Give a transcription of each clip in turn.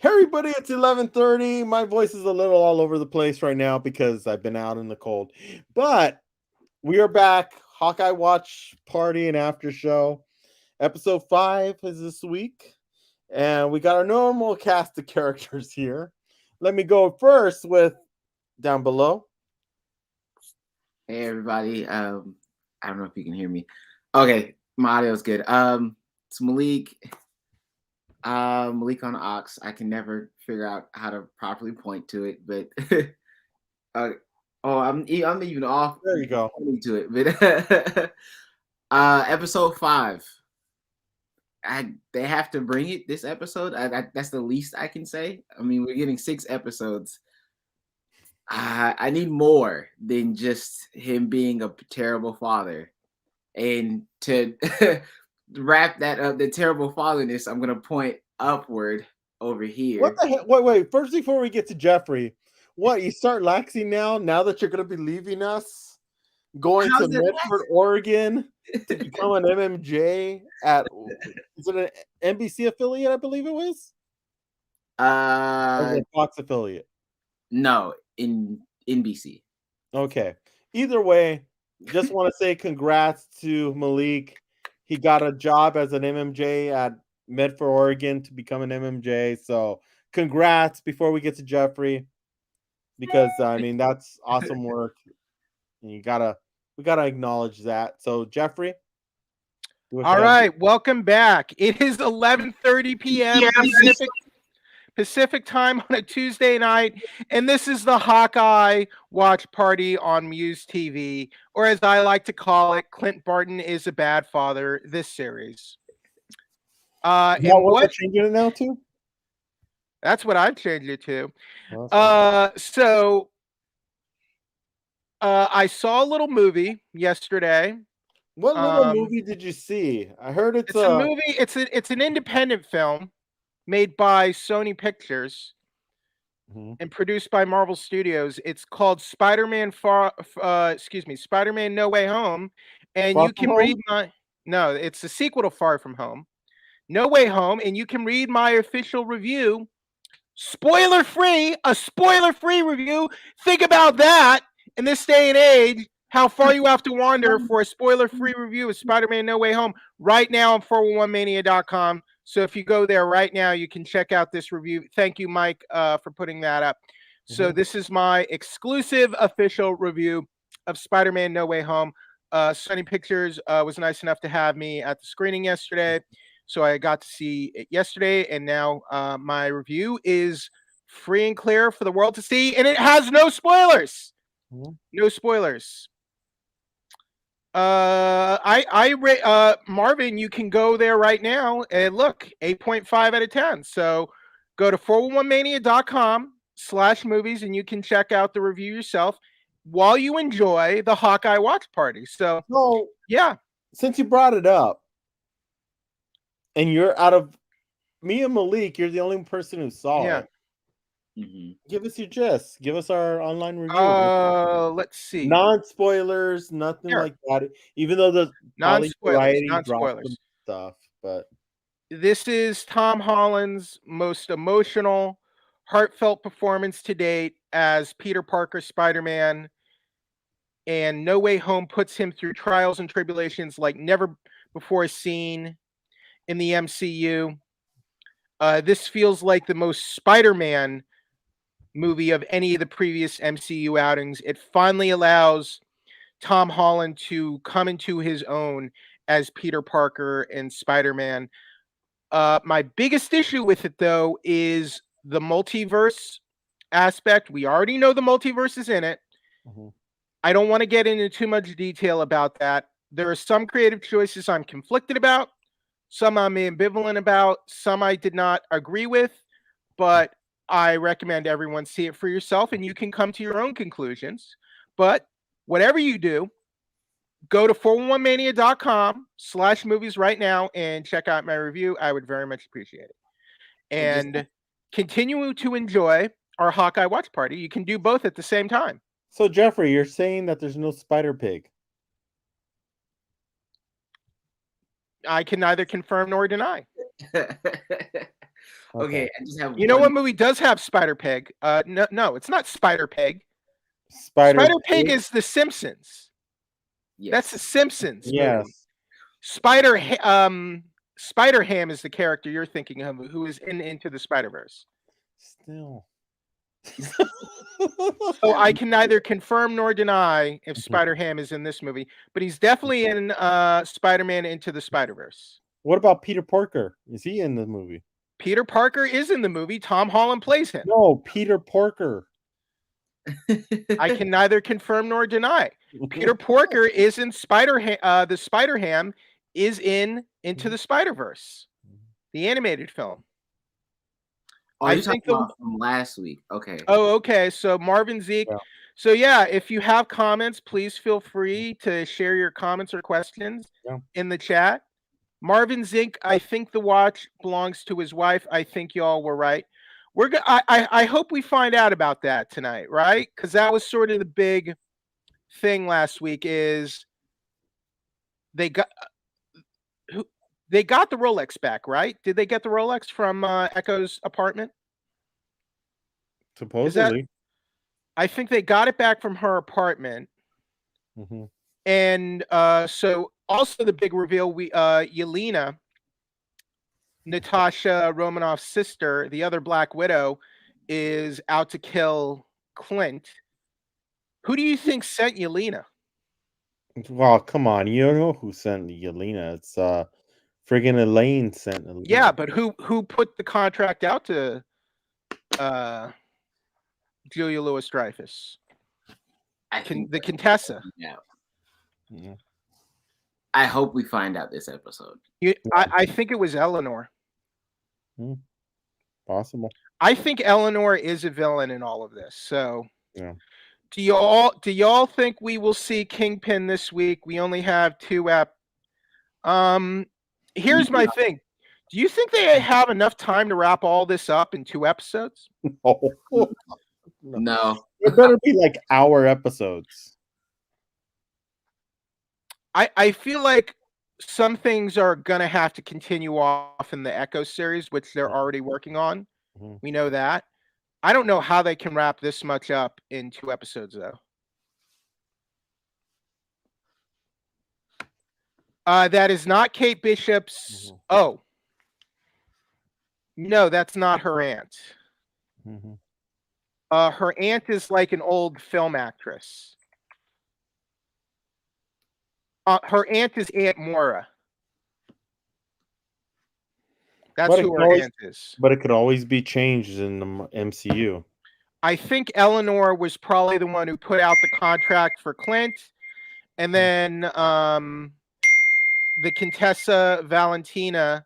Hey everybody, it's 11:30. My voice is a little all over the place right now because I've been out in the cold. But we are back. Hawkeye Watch Party and After Show. Episode 5 is this week. And we got our normal cast of characters here. Let me go first with down below. Hey everybody. I don't know if you can hear me. Okay, my audio's good. It's Malik. Malik on Ox. I can never figure out how to properly point to it, but I'm even off. There you go. Pointing to it, but episode 5. They have to bring it this episode. That's the least I can say. I mean, we're getting 6 episodes. I need more than just him being a terrible father. And to wrap that up, the terrible fatherness, I'm going to point upward over here. What the hell? Wait. First, before we get to Jeffrey, what? You start laxing now that you're going to be leaving us? Going to Medford, Oregon to become an MMJ at, is it an NBC affiliate, I believe it was? Or a Fox affiliate? No, in NBC. Okay. Either way, just want to say congrats to Malik. He got a job as an MMJ at Medford, Oregon to become an MMJ. So congrats before we get to Jeffrey. Because I mean that's awesome work. And we gotta acknowledge that. So Jeffrey. All right, welcome back. It is 11:30 p.m. Pacific time on a Tuesday night, and this is the Hawkeye Watch Party on MUSE TV, or as I like to call it, Clint Barton is a bad father. This series. And what we're changing it now to? That's what I've changed it to. Awesome. I saw a little movie yesterday. What little movie did you see? I heard it's a movie. It's an independent film made by Sony Pictures and produced by Marvel Studios. It's called Spider-Man Spider-Man No Way Home, and you can read it's a sequel to Far From Home. No Way Home, and you can read my official review. Spoiler-free, a spoiler-free review. Think about that in this day and age, how far you have to wander for a spoiler-free review of Spider-Man No Way Home right now on 411mania.com. So if you go there right now, you can check out this review. Thank you, Mike, for putting that up. So this is my exclusive official review of Spider-Man No Way Home. Sony Pictures was nice enough to have me at the screening yesterday. So I got to see it yesterday, and now my review is free and clear for the world to see, and it has no spoilers. No spoilers. Marvin, you can go there right now and look, 8.5 out of 10. So go to 411mania.com/movies and you can check out the review yourself while you enjoy the Hawkeye Watch Party. So yeah. Since you brought it up, and you're out of me and Malik, you're the only person who saw it. Give us your gist. Give us our online review. Let's see. Non-spoilers, nothing like that. Even though the non-spoilers stuff, but this is Tom Holland's most emotional, heartfelt performance to date as Peter Parker Spider-Man, and No Way Home puts him through trials and tribulations like never before seen in the MCU. This feels like the most Spider-Man movie of any of the previous MCU outings. It finally allows Tom Holland to come into his own as Peter Parker and Spider-Man. My biggest issue with it, though, is the multiverse aspect. We already know the multiverse is in it. I don't want to get into too much detail about that. There are some creative choices I'm conflicted about, some I'm ambivalent about, some I did not agree with, but I recommend everyone see it for yourself and you can come to your own conclusions. But whatever you do, go to 411mania.com/movies right now and check out my review. I would very much appreciate it. And continue to enjoy our Hawkeye Watch Party. You can do both at the same time. So, Jeffrey, you're saying that there's no Spider-Pig? I can neither confirm nor deny. Okay, I just have You know one. what movie does have Spider Pig? No, it's not Spider Pig. Spider Pig Pig? is The Simpsons. Yes. That's the Simpsons movie. Yes. Spider Ham is the character you're thinking of, who is in Into the Spider-Verse. Still. So I can neither confirm nor deny if Spider Ham is in this movie, but he's definitely in Spider-Man Into the Spider-Verse. What about Peter Parker? Is he in the movie? Peter Parker is in the movie. Tom Holland plays him. No, Peter Parker. I can neither confirm nor deny. Peter Parker is in the Spider Ham is in Into the Spider-Verse, the animated film. Oh, I you're think talking about from last week. Okay. Oh, okay. So Marvin Zeke. Yeah. So yeah, if you have comments, please feel free to share your comments or questions in the chat. Marvin Zink, I think the watch belongs to his wife. I think y'all were right. I hope we find out about that tonight, right? Because that was sort of the big thing last week. Is they got the Rolex back, right? Did they get the Rolex from Echo's apartment? Supposedly. I think they got it back from her apartment. Mm-hmm. And so also the big reveal, Yelena, Natasha Romanoff's sister, the other Black Widow, is out to kill Clint. Who do you think sent Yelena? Well, come on. You don't know who sent Yelena. It's friggin' Elaine sent Yelena. Yeah, but who put the contract out to Julia Louis-Dreyfus? The Contessa. Yeah. Yeah. I hope we find out this episode. I think it was Eleanor. Possible. I think Eleanor is a villain in all of this. So yeah. Do y'all think we will see Kingpin this week? We only have 2 Here's my thing. Do you think they have enough time to wrap all this up in 2 episodes? No. It better be like hour episodes. I feel like some things are gonna have to continue off in the Echo series, which they're already working on. Mm-hmm. We know that. I don't know how they can wrap this much up in 2 episodes, though. That is not Kate Bishop's. Mm-hmm. Oh, no, that's not her aunt. Mm-hmm. Her aunt is like an old film actress. Her aunt is Aunt Mora. That's who her aunt is. But it could always be changed in the MCU. I think Eleanor was probably the one who put out the contract for Clint, and then the Contessa Valentina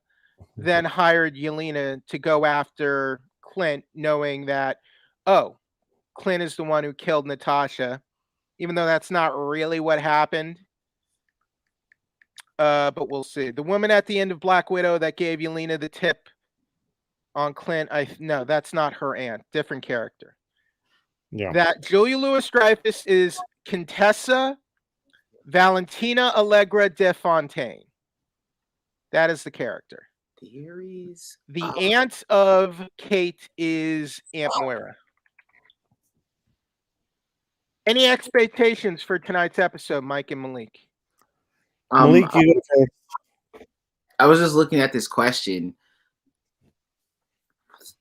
then hired Yelena to go after Clint, knowing that, Clint is the one who killed Natasha, even though that's not really what happened. But we'll see. The woman at the end of Black Widow that gave Yelena the tip on Clint, no, that's not her aunt. Different character. Yeah. That Julia Louis-Dreyfus is Contessa Valentina Allegra de Fontaine. That is the character. Theories. The aunt of Kate is Aunt Moira. Any expectations for tonight's episode, Mike and Malik? Malik, you go first. I was just looking at this question.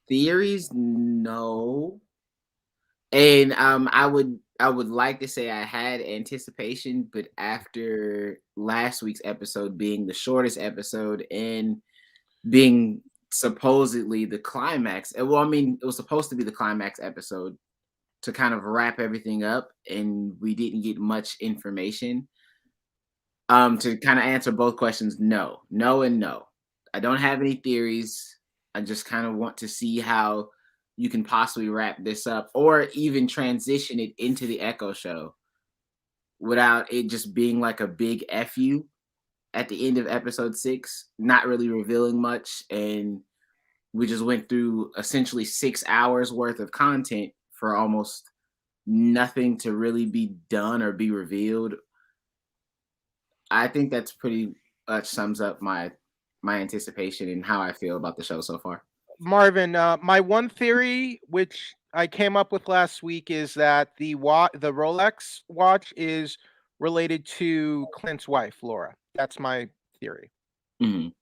Theories, no. And I would like to say I had anticipation, but after last week's episode being the shortest episode and being supposedly the climax, well, I mean, it was supposed to be the climax episode to kind of wrap everything up, and we didn't get much information. To kind of answer both questions, no, and no. I don't have any theories. I just kind of want to see how you can possibly wrap this up or even transition it into the Echo show without it just being like a big F you at the end of episode 6, not really revealing much. And we just went through essentially 6 hours worth of content for almost nothing to really be done or be revealed. I think that's pretty much sums up my anticipation and how I feel about the show so far. Marvin, my one theory, which I came up with last week, is that the Rolex watch is related to Clint's wife, Laura. That's my theory. Mhm.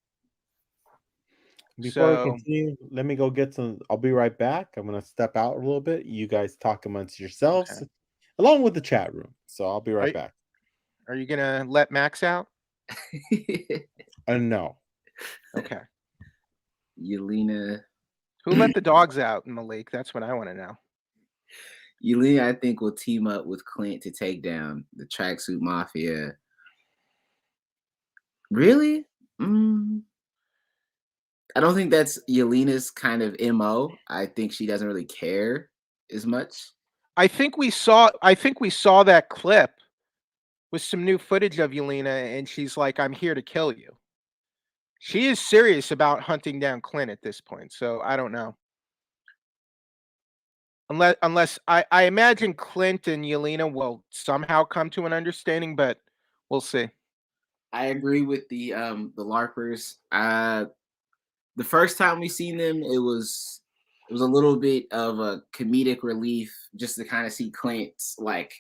Before we So continue, let me go get some. I'll be right back. I'm gonna step out a little bit. You guys talk amongst yourselves, okay. along with the chat room. So I'll be right Are, back. are you gonna let Max out? No. Okay. Yelena, Who let the dogs out in the lake? That's what I want to know. Yelena, I think will team up with Clint to take down the tracksuit mafia. Really? I don't think that's Yelena's kind of MO. I think she doesn't really care as much. I think we saw that clip with some new footage of Yelena, and she's like, "I'm here to kill you." She is serious about hunting down Clint at this point. So I don't know. Unless I imagine Clint and Yelena will somehow come to an understanding, but we'll see. I agree with the LARPers. The first time we seen them, it was a little bit of a comedic relief just to kind of see Clint's like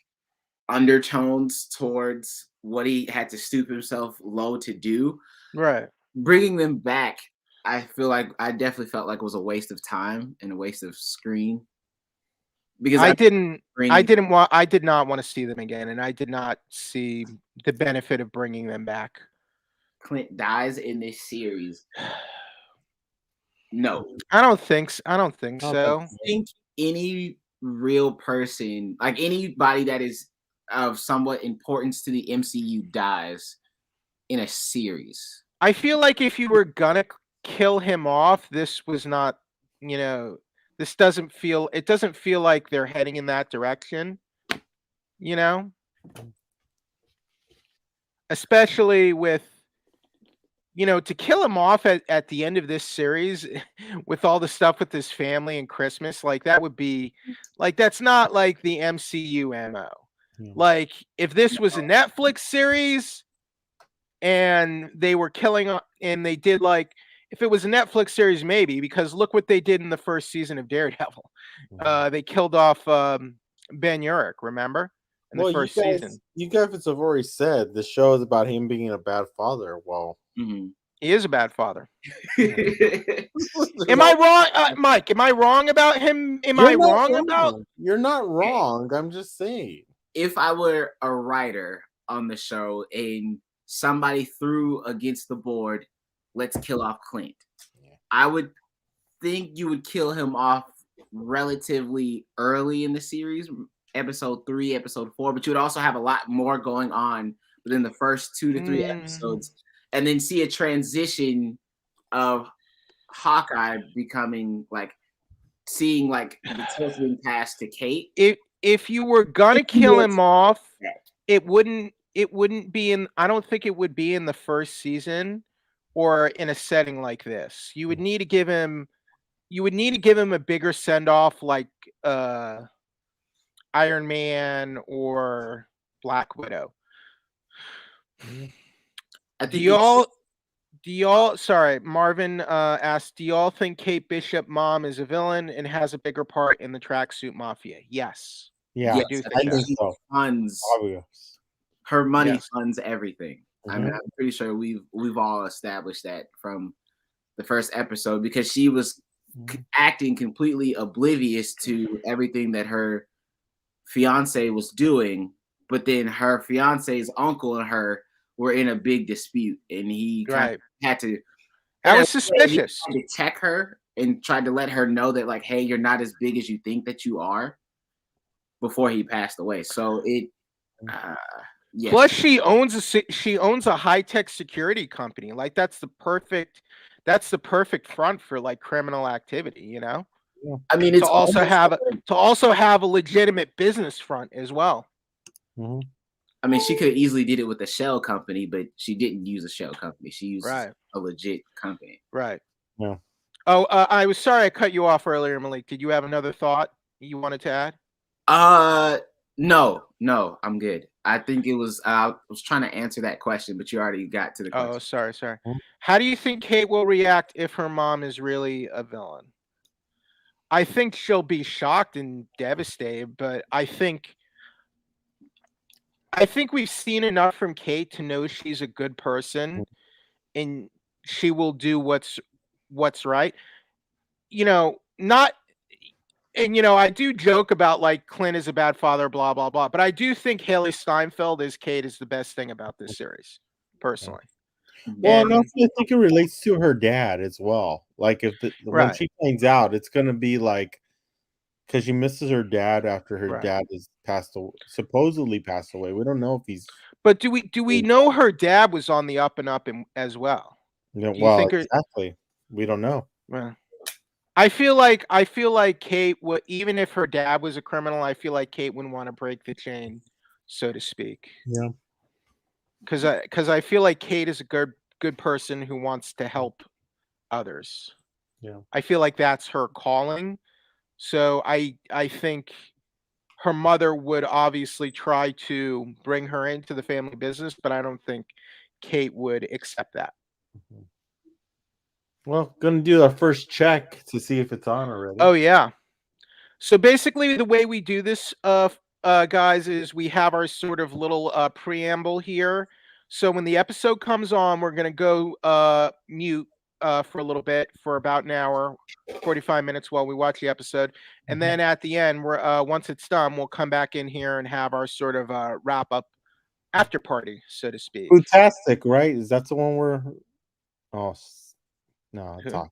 undertones towards what he had to stoop himself low to do. Right. Bringing them back, I feel like I definitely felt like it was a waste of time and a waste of screen because I didn't bringing I did not want to see them again, and I did not see the benefit of bringing them back. Clint dies in this series. No, I don't think I don't think so. I think any real person, like anybody that is of somewhat importance to the MCU, dies in a series. I feel like if you were gonna kill him off, this was not, this doesn't feel it doesn't feel like they're heading in that direction, you know? Especially with, to kill him off at the end of this series with all the stuff with his family and Christmas, like that would be like that's not like the MCU MO. Yeah. Like if this was a Netflix series and they were and they did like if it was a Netflix series, maybe, because look what they did in the first season of Daredevil. They killed off Ben Urich, remember? In the Well, first season. you guys have already said the show is about him being a bad father. Well, Mhm. He is a bad father. there's Am I wrong, Mike? Am I wrong about him? Am I You're not wrong about? wrong. You're not wrong. I'm just saying. If I were a writer on the show and somebody threw against the board, let's kill off Clint, Yeah. I would think you would kill him off relatively early in the series, episode 3, episode 4, but you would also have a lot more going on within the first 2 to 3 episodes, and then see a transition of Hawkeye becoming like seeing like the torch being passed to Kate. If you were gonna kill him off, it wouldn't be in. I don't think it would be in the first season or in a setting like this. You would need to give him. You would need to give him a bigger send off, like Iron Man or Black Widow. I Do think y'all? Sorry, Marvin asked. Do y'all think Kate Bishop mom is a villain and has a bigger part in the tracksuit mafia? Yes. Yeah, I do I think think that. so. funds Obvious. her money Yes. funds everything. I mean, Mhm. I'm pretty sure we've all established that from the first episode because she was acting completely oblivious to everything that her fiance was doing, but then her fiance's uncle and her were in a big dispute, and he kind Right. of had to. That in a was way, he suspicious. tried to check her and tried to let her know that, like, hey, you're not as big as you think that you are. Before he passed away, so it, yes. Plus, she owns a high tech security company. Like that's the perfect front for like criminal activity. I mean, To it's also almost. have a legitimate business front as well. Mhm. I mean, she could have easily did it with a shell company, but she didn't use a shell company. She used Right. a legit company. Right. Yeah. Oh, I was sorry I cut you off earlier, Malik. Did you have another thought you wanted to add? No, I'm good. I think it was. I was trying to answer that question, but you already got to the question. Oh, sorry. Hmm? How do you think Kate will react if her mom is really a villain? I think she'll be shocked and devastated, but I think we've seen enough from Kate to know she's a good person and she will do what's right. Not and I do joke about like Clint is a bad father, blah blah blah, but I do think Haley Steinfeld as Kate is the best thing about this series, personally. Well, and And also I think it relates to her dad as well. Like if when right, she finds out, it's gonna be like because she misses her dad after her right. dad is supposedly passed away. We don't know if he's But do we know her dad was on the up and up as well? Do you well, think her? exactly. We don't know. Well, I feel like Kate would, even if her dad was a criminal, I feel like Kate wouldn't want to break the chain, so to speak. Yeah. Because I feel like Kate is a good person who wants to help others. Yeah. I feel like that's her calling. So I think her mother would obviously try to bring her into the family business, but I don't think Kate would accept that. Well, gonna do our first check to see if it's on already. Oh yeah. So basically, the way we do this, guys, is we have our sort of little preamble here. So when the episode comes on, we're gonna go mute for a little bit for about an hour, 45 minutes while we watch the episode, and then at the end, we're once it's done, we'll come back in here and have our sort of wrap up after party, so to speak. Fantastic, right? Is that the one where? Oh no, it's Who? off.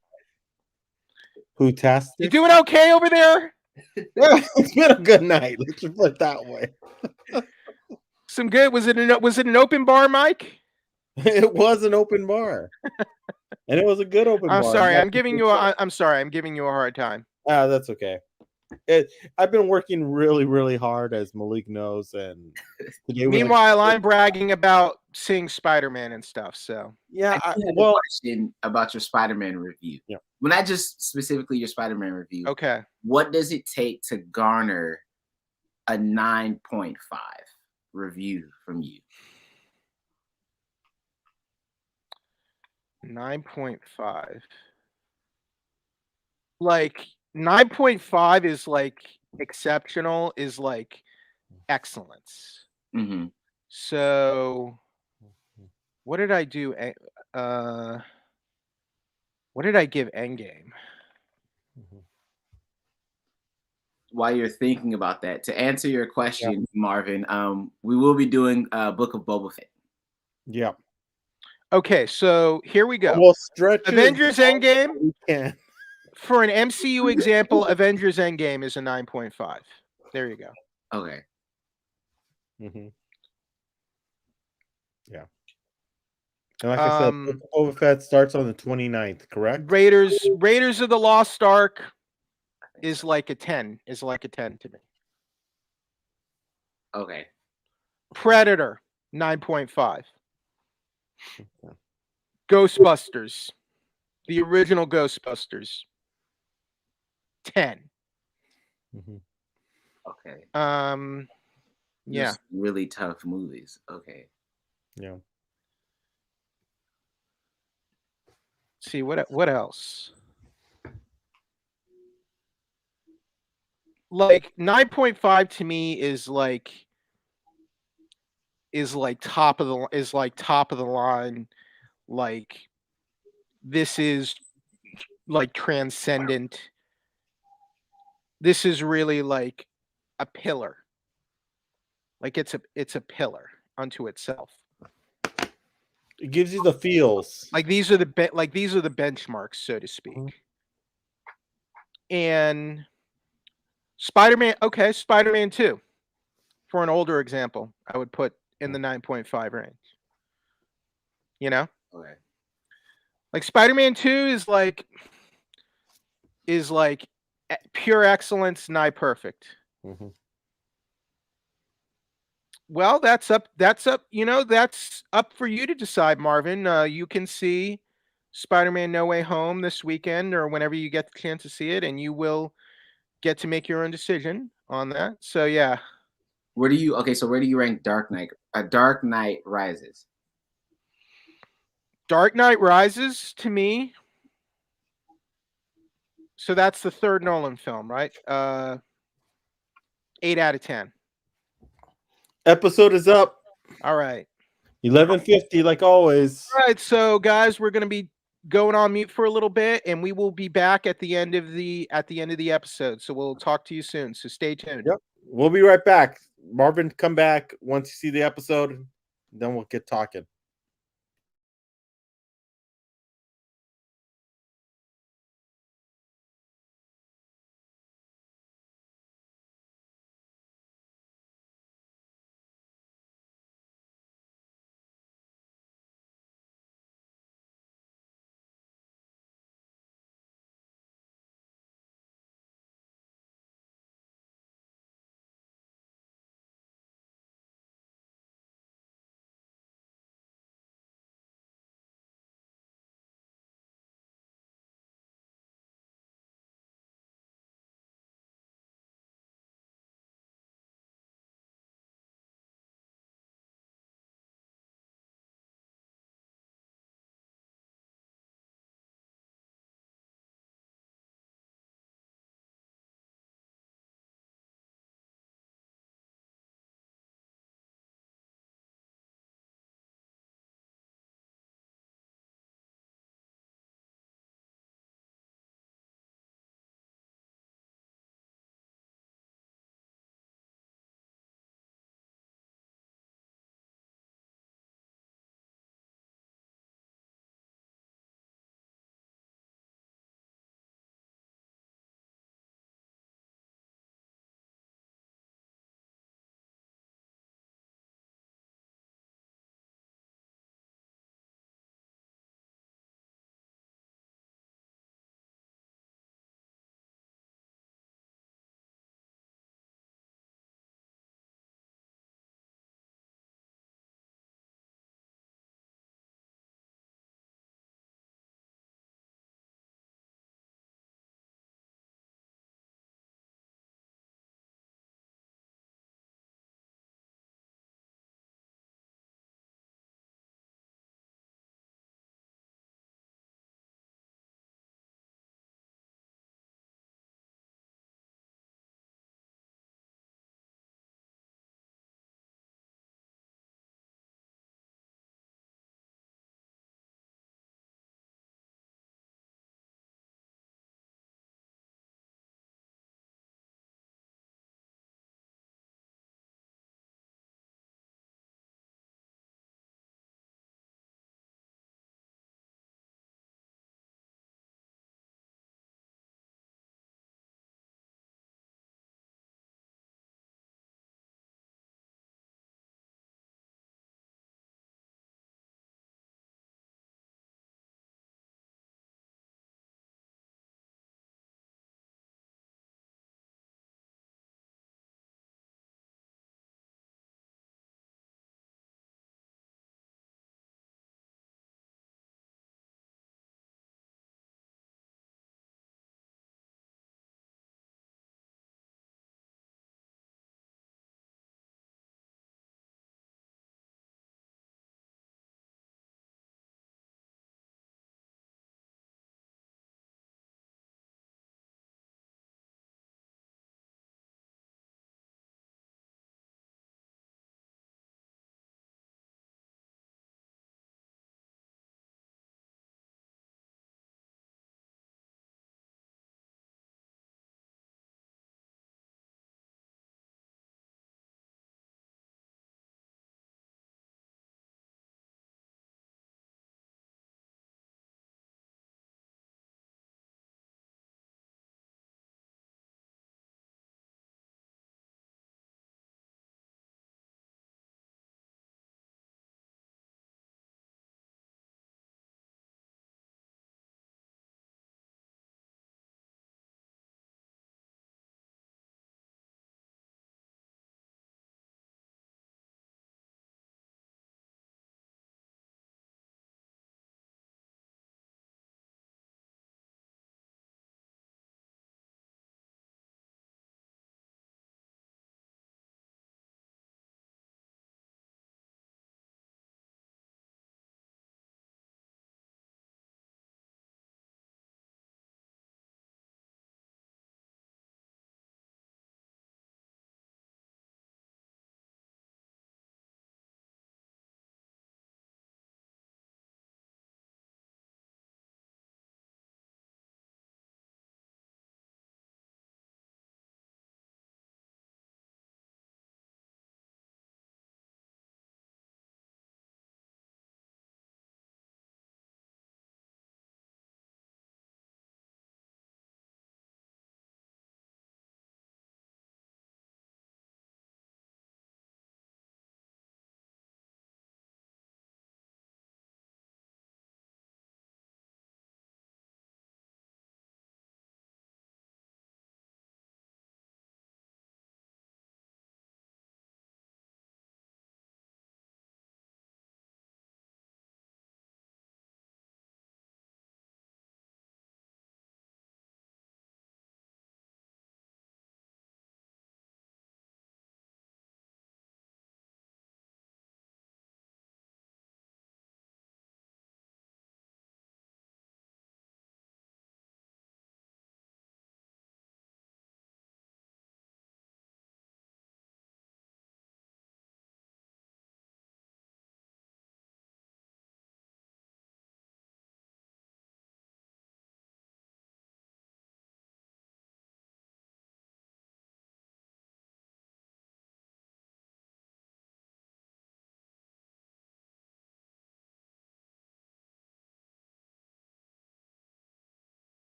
Fantastic. You doing okay over there? Yeah, it's been a good night. Let's just put it that way. Some good. Was it an open bar, Mike? It was an open bar, and it was a good open I'm bar. sorry. I'm giving you a hard time. That's okay. I've been working really, really hard, as Malik knows, and today was Meanwhile, I'm bragging about seeing Spider-Man and stuff. So yeah. I have a question about your Spider-Man review. Yeah. Well, not just specifically your Spider-Man review. okay. What does it take to garner a 9.5 review from you? 9.5. Like 9.5 is like exceptional, is like excellence. Mm-hmm. So what did I do? What did I give Endgame? While you're thinking about that, to answer your question, Marvin, we will be doing Book of Boba Fett. Yeah. Okay, so here we go. We'll stretch it Avengers as long as Endgame. we can. For an MCU example, Avengers Endgame is a 9.5. There you go. Okay. Mm-hmm. Yeah. And like I said, Boba Fett starts on the 29th, correct? Raiders of the Lost Ark is like a 10. Is like a 10 to me. Okay. Predator 9.5. Ghostbusters, the original Ghostbusters, 10. Mm-hmm. Okay. Yeah. Just really tough movies. Okay. Yeah. See what else? Like 9.5 to me is like top of the line. Like this is like transcendent. This is really like a pillar. Like it's a pillar unto itself. It gives you the feels. Like these are the benchmarks, so to speak. Mm-hmm. And Spider-Man 2, for an older example, I would put in the 9.5 range. You know? Okay. Like Spider-Man 2 is like pure excellence, nigh perfect. Mm-hmm. Well, that's up, that's up for you to decide, Marvin. You can see Spider-Man No Way Home this weekend or whenever you get the chance to see it, and you will get to make your own decision on that. So yeah. Where do you rank Dark Knight? Dark Knight Rises. Dark Knight Rises to me. So that's the third Nolan film, right? 8 out of 10. Episode is up. All right. 11:50, like always. All right. So guys, we're gonna be going on mute for a little bit, and we will be back at the end of the episode. So we'll talk to you soon. So stay tuned. Yep. We'll be right back. Marvin, come back once you see the episode, then we'll get talking.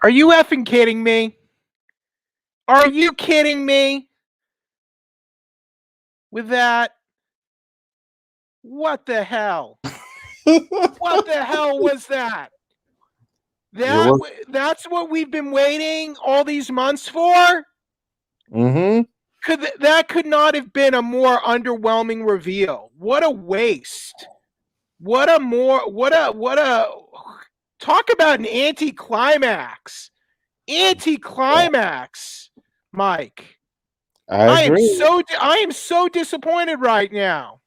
Are you effing kidding me? Are you kidding me? With that, what the hell? What the hell was that? That's what we've been waiting all these months for? Mm-hmm. That could not have been a more underwhelming reveal. What a waste. What a talk about an anticlimax. Anticlimax, Mike. I agree. I am so disappointed right now.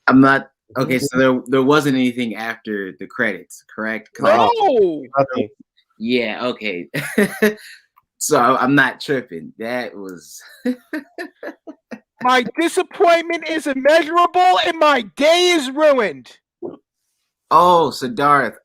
I'm not okay. So there wasn't anything after the credits, correct? No. Nothing. Yeah. Okay. So I'm not tripping. That was. My disappointment is immeasurable, and my day is ruined. Oh, Siddharth.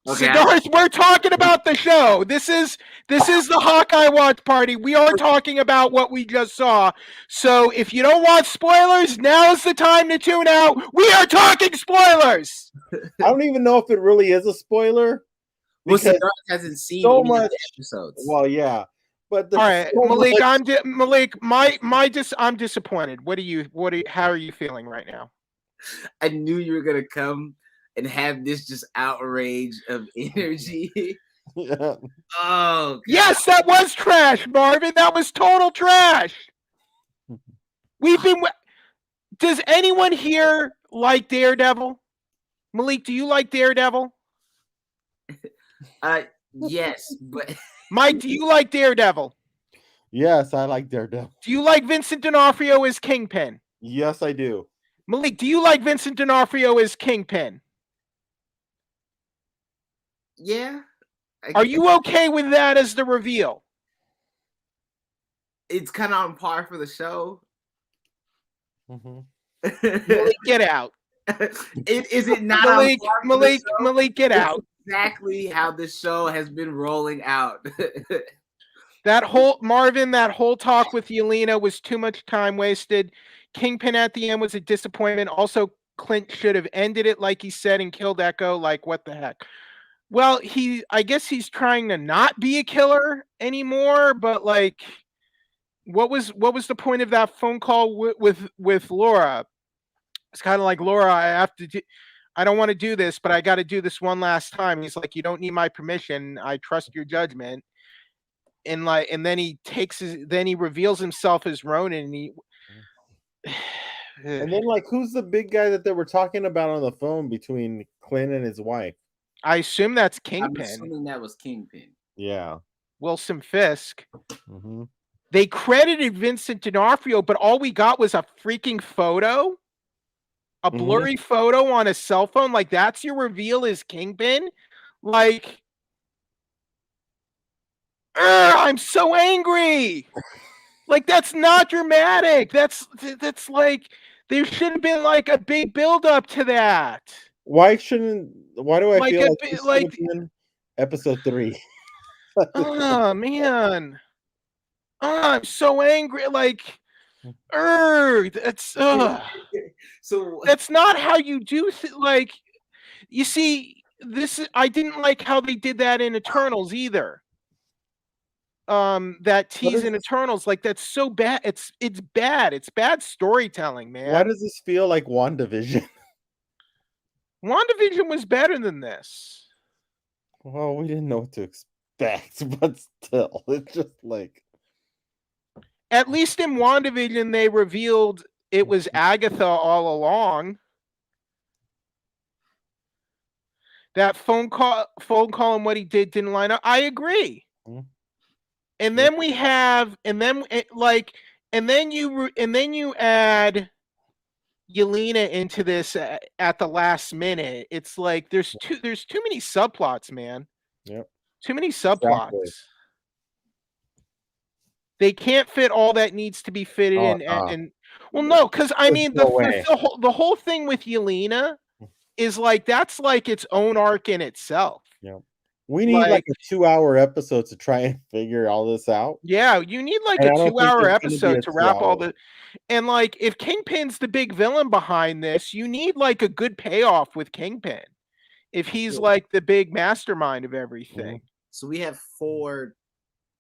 Okay. Siddharth, we're talking about the show. This is the Hawkeye watch party. We are talking about what we just saw. So if you don't want spoilers, now is the time to tune out. We are talking spoilers. I don't even know if it really is a spoiler. Well, Siddharth hasn't seen so any much of the episodes. Well, yeah, but all right, Malik. I'm disappointed. How are you feeling right now? I knew you were gonna come and have this just outrage of energy. Yeah. Oh, God. Yes, that was trash, Marvin. That was total trash. Does anyone here like Daredevil? Malik, do you like Daredevil? Yes, but Mike, do you like Daredevil? Yes, I like Daredevil. Do you like Vincent D'Onofrio as Kingpin? Yes, I do. Malik, do you like Vincent D'Onofrio as Kingpin? Yeah. Are you okay with that as the reveal? It's kind of on par for the show. Mm-hmm. Malik, get out. Is it not on par for the show? Malik, get out. Exactly how this show has been rolling out. That whole talk with Yelena was too much time wasted. Kingpin at the end was a disappointment. Also, Clint should have ended it like he said and killed Echo. Like, what the heck? Well, I guess he's trying to not be a killer anymore, but like, what was the point of that phone call with Laura? It's kind of like, Laura, I don't want to do this, but I got to do this one last time. He's like, you don't need my permission. I trust your judgment. And then he reveals himself as Ronin, And then, like, who's the big guy that they were talking about on the phone between Clint and his wife? I assume that's Kingpin. I'm assuming that was Kingpin. Yeah. Wilson Fisk. Mm-hmm. They credited Vincent D'Onofrio, but all we got was a freaking photo. A blurry photo on a cell phone. Like, that's your reveal as Kingpin? Like, I'm so angry. Like, that's not dramatic. That's like, there should have been like a big build up to that. Why do I Like feel like in episode 3? Oh man. Oh, I'm so angry. Like, that's So that's not how you do like, you see, I didn't like how they did that in Eternals either. That tease in Eternals, like, that's so bad. It's bad. It's bad storytelling, man. Why does this feel like WandaVision? WandaVision was better than this. Well, we didn't know what to expect, but still, it's just like, at least in WandaVision, they revealed it was Agatha all along. That phone call and what he did didn't line up. I agree. Mm-hmm. And then we have, and then you add Yelena into this at the last minute. It's like there's too many subplots, man. Yep. Too many subplots. Exactly. They can't fit all that needs to be fitted in. And well, no, because I mean the whole thing with Yelena is like, that's like its own arc in itself. Yeah. We need like a 2-hour episode to try and figure all this out. Yeah, you need like a 2-hour episode to wrap all the. And like, if Kingpin's the big villain behind this, you need like a good payoff with Kingpin. if he's like the big mastermind of everything. So we have 4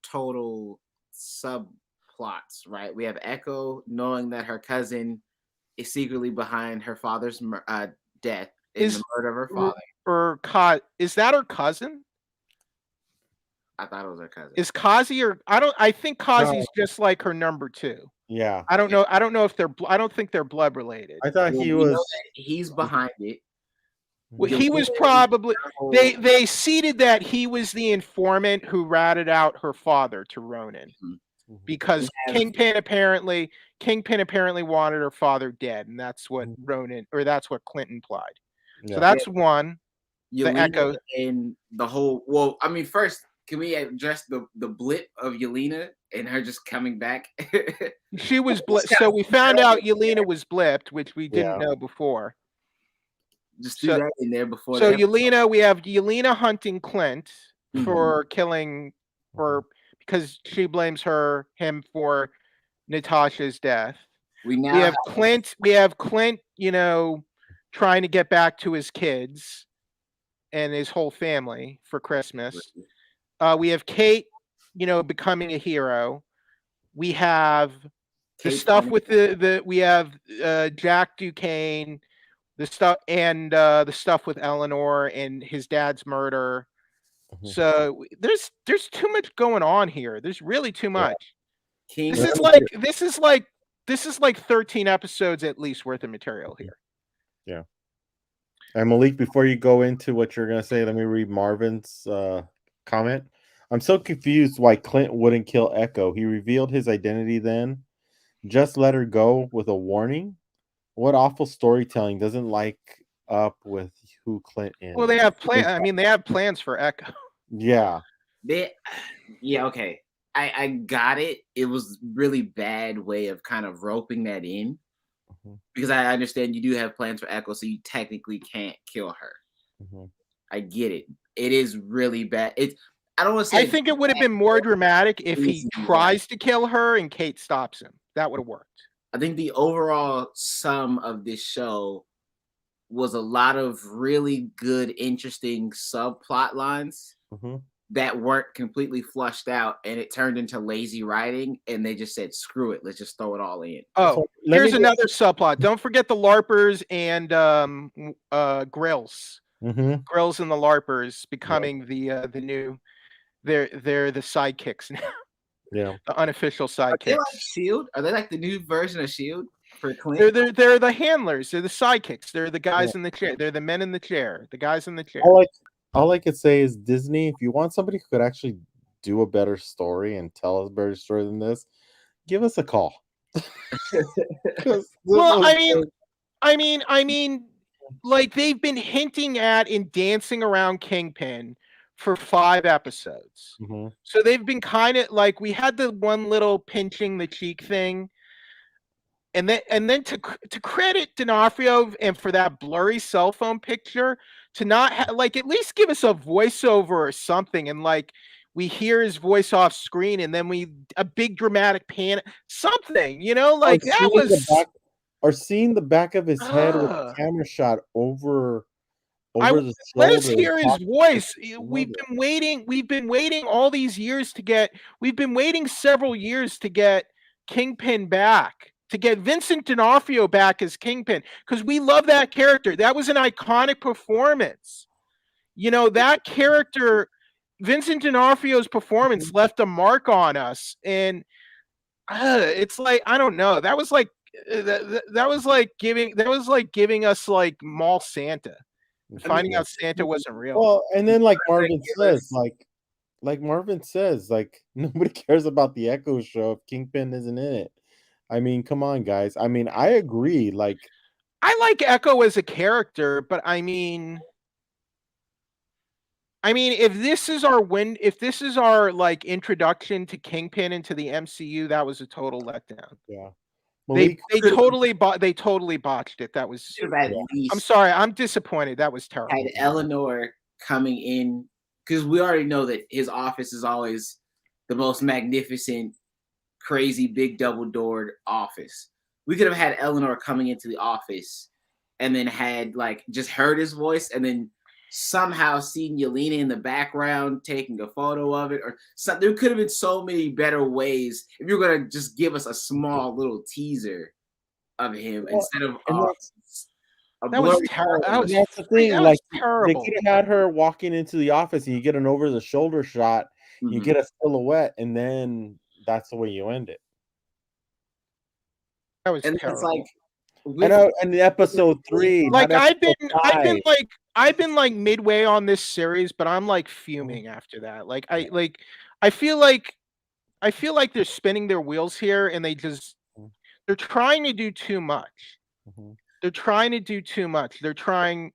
total subplots, right? We have Echo knowing that her cousin is secretly behind her father's death in the murder of her father. Is that her cousin? I thought it was her cousin. Is Kazi I think Kazi's just like her number 2. Yeah. I don't know. I don't know if I don't think they're blood related. I thought he was. He's behind it. Well, he was probably they seeded that he was the informant who ratted out her father to Ronin, because Kingpin apparently wanted her father dead, and that's what that's what Clint implied. So that's one. The Echo in the whole. Well, I mean, first, can we address the blip of Yelena and her just coming back? She was so we found out Yelena was blipped, which we didn't know before. Just do that in there before. So Yelena, we have Yelena hunting Clint for killing, because she blames him for Natasha's death. We have Clint. We have Clint, trying to get back to his kids and his whole family for Christmas. We have Kate, becoming a hero. We have the stuff with we have Jack Duquesne, the stuff with Eleanor and his dad's murder. So there's too much going on here. There's really too much. This is like 13 episodes at least worth of material here. Yeah. And Malik, before you go into what you're gonna say, let me read Marvin's comment. I'm so confused why Clint wouldn't kill Echo. He revealed his identity then. Just let her go with a warning. What awful storytelling doesn't like up with who Clint is. Well, they have plans. I mean, they have plans for Echo. Yeah. Okay. I got it. It was really bad way of kind of roping that in, because I understand you do have plans for Echo, so you technically can't kill her. I get it. It is really bad. I don't want to say. I think it would have been more dramatic if he tries to kill her and Kate stops him. That would have worked. I think the overall sum of this show was a lot of really good, interesting subplot lines that weren't completely flushed out, and it turned into lazy writing, and they just said, screw it, let's just throw it all in. Oh, so here's another subplot. Don't forget the LARPers and Grills. Grills and the LARPers becoming the new, they're the sidekicks now. Yeah. The unofficial sidekicks. Are they like S.H.I.E.L.D.? Are they like the new version of S.H.I.E.L.D. for Clint? They're the handlers. They're the sidekicks. They're the guys in the chair. They're the men in the chair. The guys in the chair. All I could say is, Disney, if you want somebody who could actually do a better story and tell us a better story than this, give us a call. Well, I mean, like, they've been hinting at and dancing around Kingpin for 5 episodes. So they've been kind of like, we had the one little pinching the cheek thing. And then to credit D'Onofrio and for that blurry cell phone picture, to not at least give us a voiceover or something, and like we hear his voice off screen, and then a big dramatic pan, something, like that was. Or seeing the back of his head with the camera shot over the shoulder. Let us hear his voice. We've been waiting all these years to get. We've been waiting several years to get Kingpin back. To get Vincent D'Onofrio back as Kingpin, because we love that character. That was an iconic performance. That character, Vincent D'Onofrio's performance left a mark on us, and it's like, I don't know. That was like giving us like Mall Santa, finding out Santa wasn't real. Well, and then like Marvin says, nobody cares about the Echo show if Kingpin isn't in it. I mean, come on, guys. I mean, I agree. Like, I like Echo as a character, but I mean, if this is our like introduction to Kingpin into the MCU, that was a total letdown. Yeah, they totally botched it. That was. I'm sorry. I'm disappointed. That was terrible. Had Eleanor coming in, because we already know that his office is always the most magnificent, crazy big double-doored office. We could have had Eleanor coming into the office and then had just heard his voice and then somehow seen Yelena in the background taking a photo of it, or so, there could have been so many better ways if you're gonna just give us a small little teaser of him instead of a That was blurry terrible. photo. And that's the thing. That Like was they terrible. could have had her walking into the office, and you get an over the shoulder shot. You get a silhouette, and then that's the way you end it. That was And terrible. it's like And the episode 3, like not I've episode 5. been like midway on this series, but I'm like fuming after that. Like I feel like they're spinning their wheels here, and they're trying to do too much. They're trying to do too much. They're trying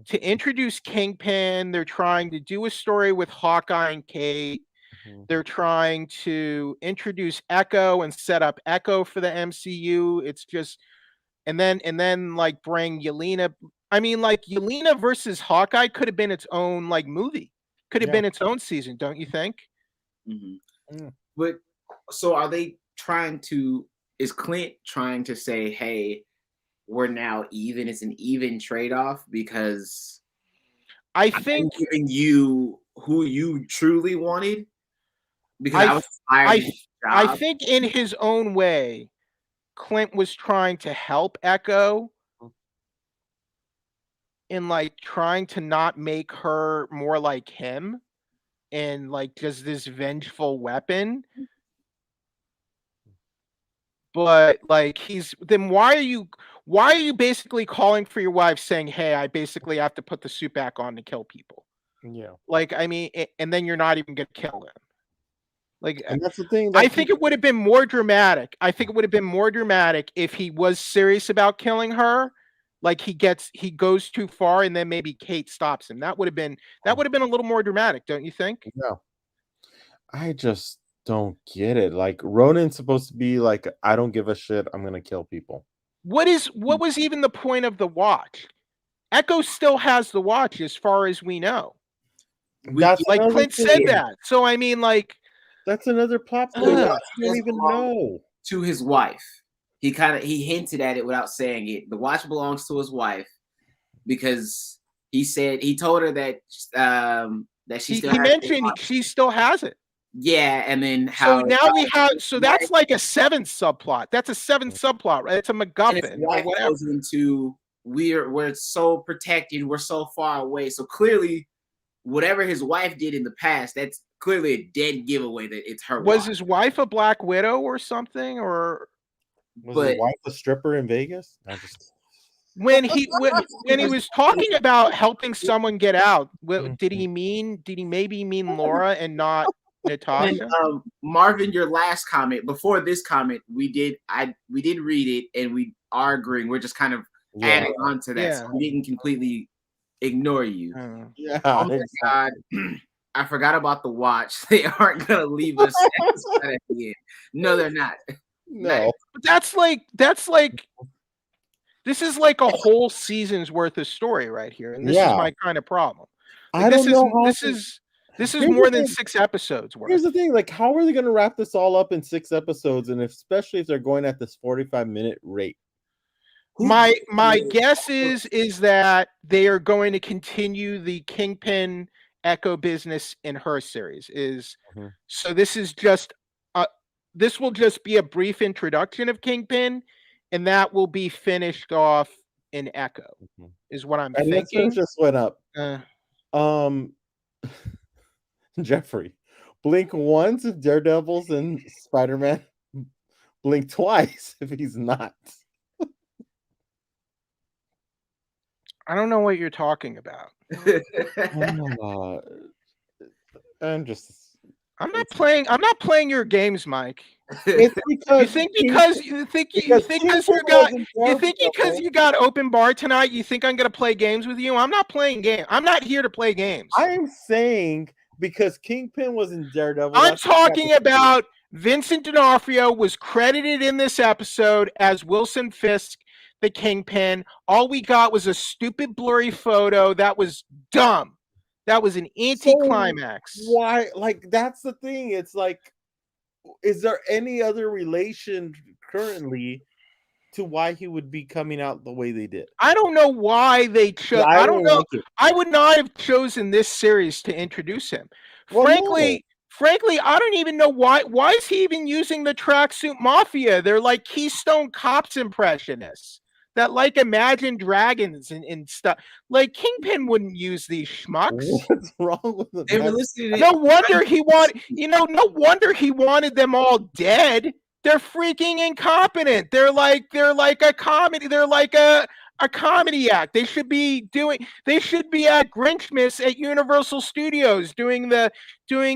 to introduce Kingpin. They're trying to do a story with Hawkeye and Kate. They're trying to introduce Echo and set up Echo for the MCU. It's just, and then like bring Yelena. I mean, like Yelena versus Hawkeye could have been its own like movie. Could have been its own season, don't you think? But so are they trying to? Is Clint trying to say, "Hey, we're now even"? It's an even trade-off because I think I'm giving you who you truly wanted. Because I think in his own way, Clint was trying to help Echo in like trying to not make her more like him and like just this vengeful weapon. But like then why are you basically calling for your wife saying, "Hey, I basically have to put the suit back on to kill people"? Yeah. Like, I mean, and then you're not even gonna kill them. Like, And that's the thing. I think it would have been more dramatic. I think it would have been more dramatic if he was serious about killing her. Like he goes too far, and then maybe Kate stops him. That would have been a little more dramatic, don't you think? No, I just don't get it. Like Ronan's supposed to be like, I don't give a shit. I'm gonna kill people. What was even the point of the watch? Echo still has the watch, as far as we know. That's like Clint said that. So I mean, like. That's another plot point. You don't even know. To his wife. He hinted at it without saying it. The watch belongs to his wife because he told her that she still mentioned she still has it. Yeah, and then how now we have that's like a 7th subplot. That's a 7th subplot, right? It's a MacGuffin or whatever. Goes into we're so protected, we're so far away. So clearly, whatever his wife did in the past, that's clearly a dead giveaway that it's her. Was his wife a Black Widow or something, or was his wife a stripper in Vegas? When he was talking about helping someone get out, did he maybe mean Laura and not Natasha? And, Marvin, your last comment before this comment, we did read it and we are agreeing. We're just kind of adding on to that. Yeah. So we didn't completely ignore you. Yeah. Oh my God. I forgot about the watch. They aren't gonna leave us at the end. No, they're not. No. But that's like this is like a whole season's worth of story right here. And this is my kind of problem. Like, this is more than 6 episodes worth. Here's the thing, like, how are they gonna wrap this all up in 6 episodes, and especially if they're going at this 45-minute rate? My guess is that they are going to continue the Kingpin Echo business in her series. So this is just this will just be a brief introduction of Kingpin, and that will be finished off in Echo. Is what I'm thinking. Just went up. Jeffrey, blink once if Daredevil's and Spider-Man. Blink twice if he's not. I don't know what you're talking about. I'm not playing your games, Mike. It's because you got open bar tonight, you think I'm gonna play games with you? I'm not playing games. I'm not here to play games. I am saying because Kingpin was in Daredevil. I'm talking about Vincent D'Onofrio was credited in this episode as Wilson Fisk, the Kingpin. All we got was a stupid blurry photo that was dumb. That was an anticlimax. So why? Like, that's the thing. It's like, is there any other relation currently to why he would be coming out the way they did. I don't know why they chose. I I don't don't know. like it. I would not have chosen this series to introduce him. Well, Frankly, I don't even know why. Why is he even using the Tracksuit Mafia? They're like Keystone Cops impressionists that like Imagine Dragons and stuff. Like Kingpin wouldn't use these schmucks. What's wrong with the They were listening to No wonder he wanted. No wonder he wanted them all dead. They're freaking incompetent. They're like a comedy. They're like a comedy act. They should be at Grinchmas at Universal Studios doing the that's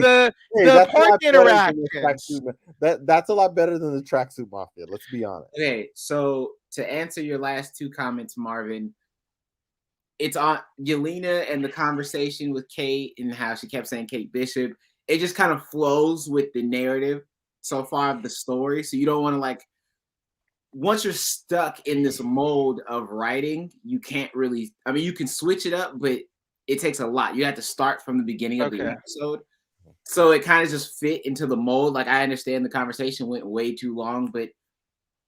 a park lot better than the interactions. That's a lot better than the Tracksuit Mafia. Let's be honest. Okay, so to answer your last two comments, Marvin, it's on Yelena and the conversation with Kate and how she kept saying Kate Bishop. It just kind of flows with the narrative so far of the story. So you don't want to like, once you're stuck in this mold of writing, you can't really, I mean, you can switch it up, but it takes a lot. You have to start from the beginning of the episode. So it kind of just fit into the mold. Like I understand the conversation went way too long, but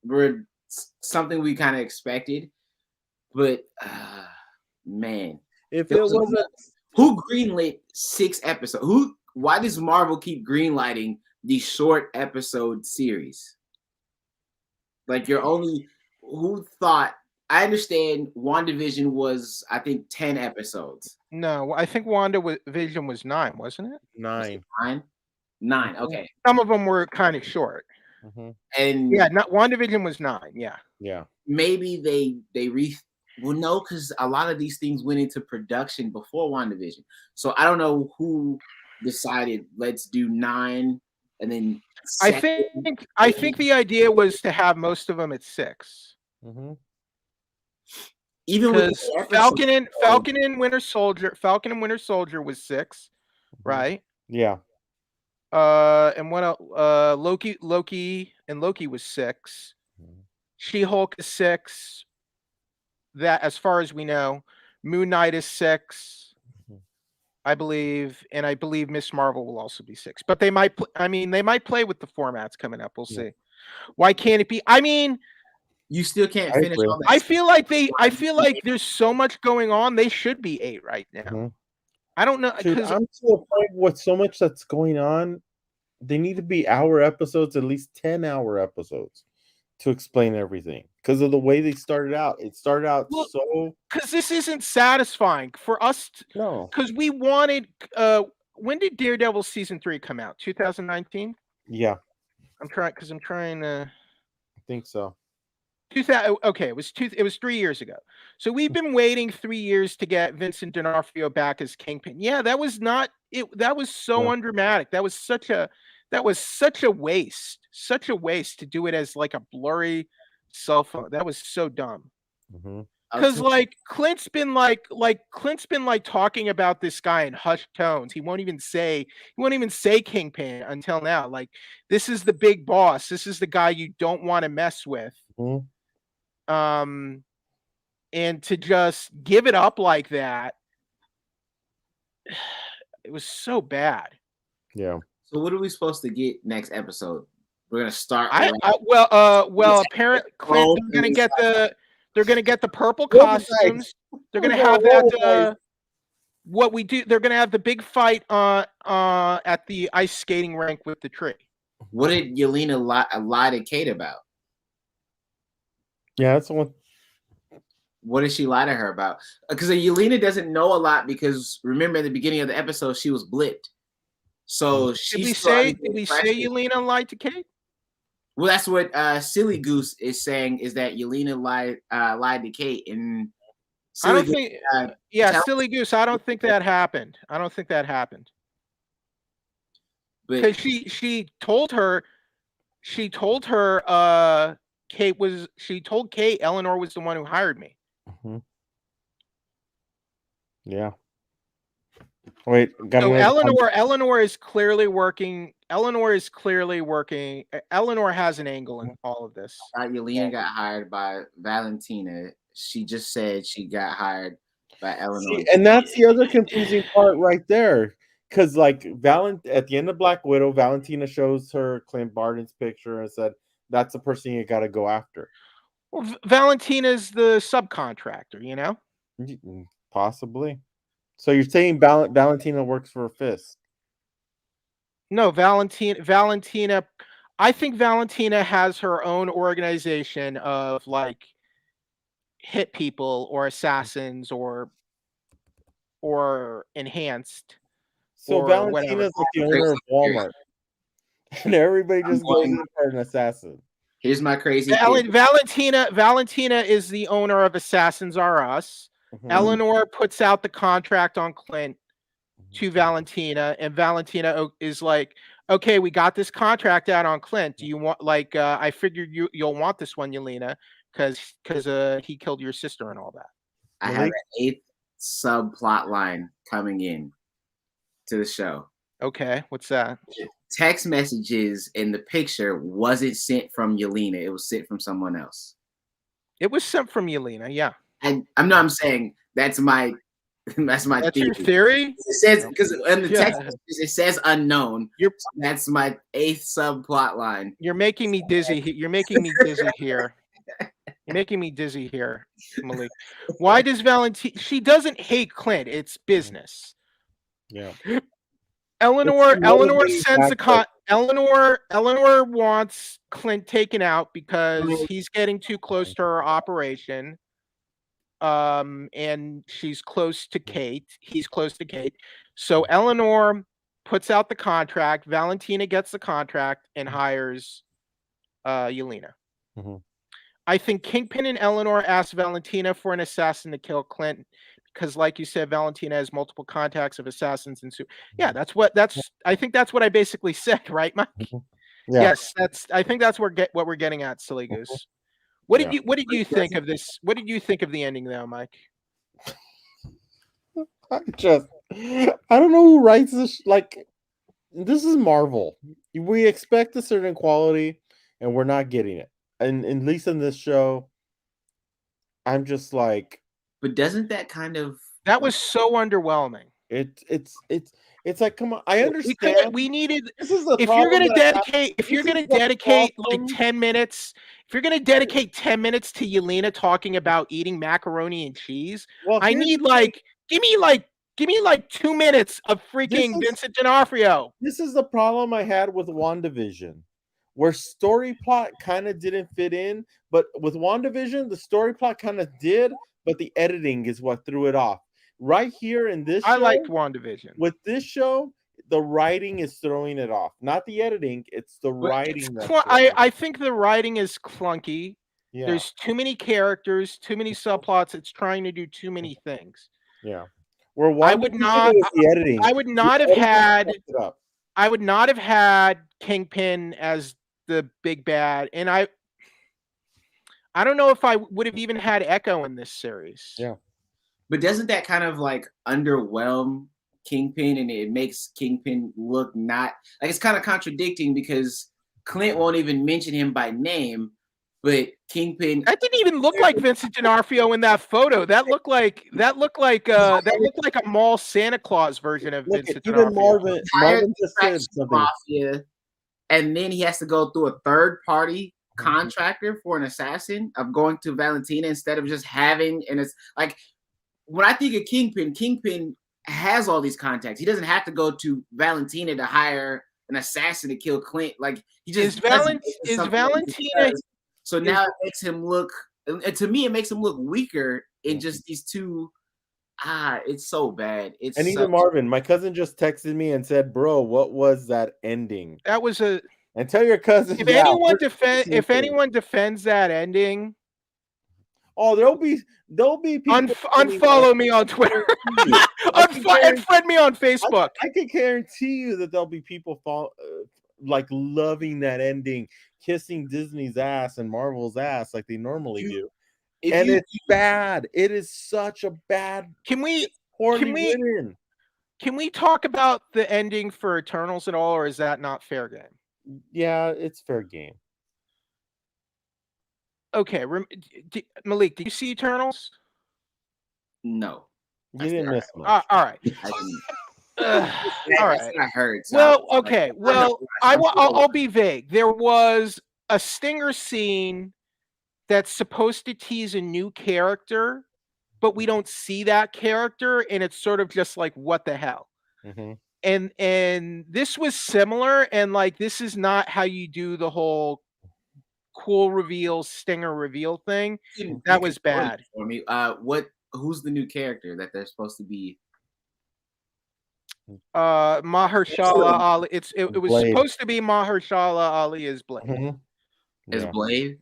we're something we kind of expected. But man, if it wasn't who greenlit 6 episodes? Why does Marvel keep greenlighting these short episode series? Like who thought? I understand WandaVision was, I think, 10 episodes. No, I think WandaVision was 9, wasn't it? 9. 9. Okay. Some of them were kind of short. Mm-hmm. And WandaVision was 9. Yeah. Maybe well, no, because a lot of these things went into production before WandaVision. So I don't know who decided let's do 9 and then. I think the idea was to have most of them at 6. Mm-hmm. Even with Falcon and Winter Soldier was 6, right? Yeah. And what else? Loki was 6. She-Hulk is 6. That, as far as we know, Moon Knight is 6, I believe, and I believe Miss Marvel will also be 6. But they might, they might play with the formats coming up. We'll see. Why can't it be? I mean, you still can't finish all that. I feel like there's so much going on. They should be 8 right now. Mm-hmm. I don't know. Dude, I'm to a point with so much that's going on. They need to be hour episodes, at least 10-hour episodes, to explain everything. Because of the way they started out. It started out because this isn't satisfying for us. No. Because we wanted. When did Daredevil season 3 come out? 2019. Yeah. I'm trying to. I think so. 2000. Okay, it was 3 years ago. So we've been waiting 3 years to get Vincent D'Onofrio back as Kingpin. Yeah, that was not it. That was so undramatic. That was such a waste. Such a waste to do it as like a blurry cell phone. That was so dumb. Because like Clint's been talking about this guy in hushed tones. He won't even say Kingpin until now. Like, this is the big boss. This is the guy you don't want to mess with. And to just give it up like that, it was so bad. Yeah. So what are we supposed to get next episode? We're gonna start. Apparently, Clint, they're gonna get the purple costumes. They're gonna have that. What we do? They're gonna have the big fight at the ice skating rink with the tree. What did Yelena lie to Kate about? Yeah, that's the one. What did she lie to her about? Because Yelena doesn't know a lot. Because remember, at the beginning of the episode, she was blipped. So did we say Yelena lied to Kate? Well, that's what Silly Goose is saying, is that Yelena lied to Kate, and Silly Goose. I don't think that happened. Because she told Kate Eleanor was the one who hired me. Yeah. Wait, so Eleanor is clearly working. Eleanor has an angle in all of this. Yelena got hired by Valentina. She just said she got hired by Eleanor. And that's the other confusing part right there. Because like at the end of Black Widow, Valentina shows her Clint Barton's picture and said, that's the person you got to go after. Well, Valentina's the subcontractor, you know? Possibly. So you're saying Valentina works for Fisk? No, Valentina. I think Valentina has her own organization of like hit people or assassins or enhanced So or whatever. Valentina's like the owner of Walmart, and everybody just goes in for an assassin. Here's my crazy theory. Valentina is the owner of Assassins R Us. Eleanor puts out the contract on Clint to Valentina, and Valentina is like, okay, we got this contract out on Clint. Do you want, like, I figured you'll want this one, Yelena, because he killed your sister and all that. I have an 8th subplot line coming in to the show. Okay, what's that? Text messages in the picture wasn't sent from Yelena. It was sent from someone else. It was sent from Yelena, yeah. And I'm saying that's my theory. Your theory? It says, because in the text it says unknown. That's my 8th subplot line. You're making me dizzy. You're making me dizzy here. You're making me dizzy here, Malik. Why does Valentina? She doesn't hate Clint. It's business. Yeah. Eleanor sends the Eleanor wants Clint taken out because he's getting too close to her operation. And she's close to Kate. He's close to Kate. So Eleanor puts out the contract. Valentina gets the contract and hires Yelena. I think Kingpin and Eleanor asked Valentina for an assassin to kill Clint because, like you said, Valentina has multiple contacts of assassins and so. Yeah, I think that's what I basically said, right, Mike? Yeah. Yes, I think that's what we're getting at, Silly Goose. What did you think of this? What did you think of the ending, though, Mike? I don't know who writes this. Like, this is Marvel. We expect a certain quality, and we're not getting it. And at least in this show, I'm just like. But doesn't that kind of? That was so underwhelming. It's like, come on. I understand. We needed. This is the if you're gonna dedicate like 10 minutes. If you're going to dedicate 10 minutes to Yelena talking about eating macaroni and cheese, I need give me 2 minutes of freaking Vincent D'Onofrio. This is the problem I had with WandaVision, where story plot kind of didn't fit in, but with WandaVision, the story plot kind of did, but the editing is what threw it off. Right here in this show, I liked WandaVision. With this show, the writing is throwing it off, not the editing. It's the writing. I think the writing is clunky. Yeah. There's too many characters, too many subplots. It's trying to do too many things. Yeah. I would not have had Kingpin as the big bad, and I don't know if I would have even had Echo in this series. Yeah. But doesn't that kind of like underwhelm Kingpin, and it makes Kingpin look not like, it's kind of contradicting because Clint won't even mention him by name, but Kingpin. That didn't even look like Vincent D'Onofrio in that photo. That looked like a mall Santa Claus version of Vincent D'Onofrio. Marvin just said something. Mafia, and then he has to go through a third party contractor for an assassin of going to Valentina instead of just having, and it's like when I think of Kingpin has all these contacts. He doesn't have to go to Valentina to hire an assassin to kill Clint. Like, he just is Valentina. So now it makes him look. To me, it makes him look weaker in just these two. It's so bad. And even Marvin, my cousin just texted me and said, "Bro, what was that ending?" That was a. And tell your cousin. If anyone defends that ending. Oh, there'll be people unfollow me on Twitter and friend me on Facebook. I can guarantee you that there'll be people like loving that ending, kissing Disney's ass and Marvel's ass like they normally do. And it's bad. It is such a bad. Can we talk about the ending for Eternals at all, or is that not fair game? Yeah, it's fair game. Okay, Malik, did you see Eternals? No. You didn't miss much. All right. All right. I heard. Well, okay. Well, I'll be vague. There was a stinger scene that's supposed to tease a new character, but we don't see that character, and it's sort of just like, what the hell? Mhm. And this was similar, and like, this is not how you do the whole cool reveal, stinger reveal thing. That was bad. For me, who's the new character that they're supposed to be? Mahershala Ali. It was Blade. supposed to be Mahershala Ali as Blade. Mhm. As Yeah. Blade?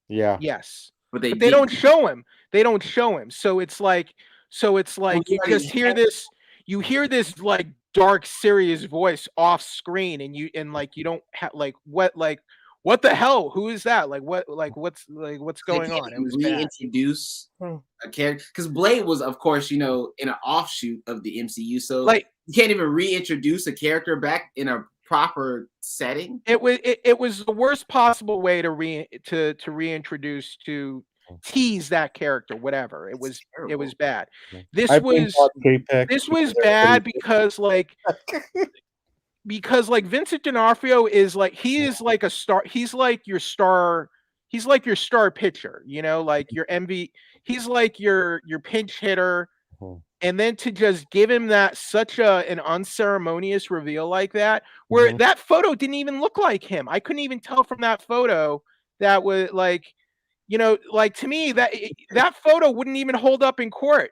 Yeah. Yes. But they But they don't show him. They don't show him. So it's like you just hear this, you hear this like dark, serious voice off screen, and you don't have like, what the hell? Who is that? What's going on? It was bad. Reintroduce Hmm. a character, because Blade was, of course, in an offshoot of the MCU, so Like, you can't even reintroduce a character back in a proper setting. it was the worst possible way to reintroduce, to tease that character, whatever. It was bad. This was bad because like Vincent D'Onofrio is like, he is like a star. He's like your star. He's like your star pitcher, like your MV. He's like your pinch hitter. And then to just give him such an unceremonious reveal like that, where that photo didn't even look like him. I couldn't even tell from that photo that was like, to me, that photo wouldn't even hold up in court.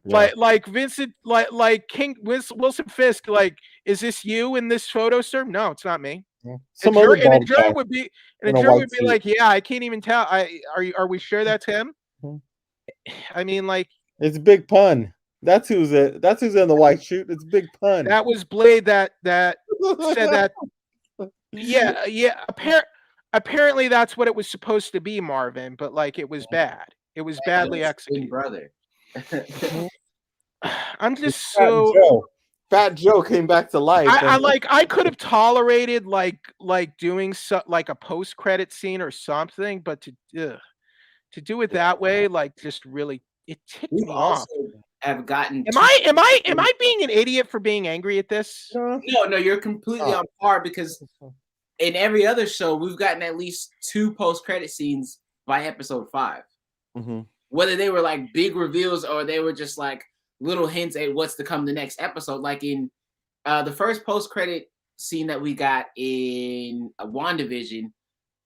Yeah. Like Vincent, like Wilson Fisk, like, is this you in this photo, sir? No, it's not me. And a jury would be like, yeah, I can't even tell. Are we sure that's him? I mean, like, it's Big Pun. That's who's in the white suit. It's Big Pun. That was Blade that said that. Yeah. Apparently that's what it was supposed to be, Marvin. But like, it was bad. It was badly executed. Brother. I'm just so. Fat Joe came back to life. I could have tolerated like doing like a post-credit scene or something, but to do it that way, like, just really, it ticked me off. Have gotten. Am I being an idiot for being angry at this? No, you're completely on par, because in every other show we've gotten at least 2 post-credit scenes by episode 5. Whether they were like big reveals or they were just like little hints at what's to come the next episode. Like in the first post-credit scene that we got in WandaVision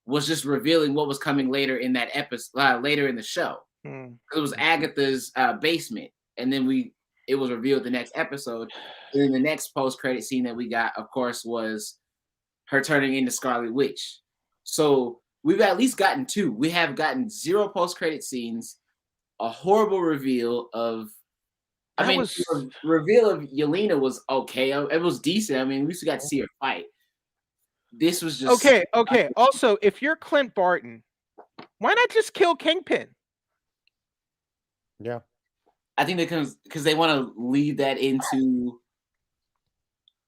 was just revealing what was coming later in that episode, later in the show. It was Agatha's basement, and then it was revealed the next episode. And then the next post-credit scene that we got, of course, was her turning into Scarlet Witch. So we've at least gotten 2. We have gotten 0 post-credit scenes, a horrible reveal of. The reveal of Yelena was okay. It was decent. I mean, we used to got to see her fight. This was just okay. Also, if you're Clint Barton, why not just kill Kingpin? Yeah, I think because they want to lead that into.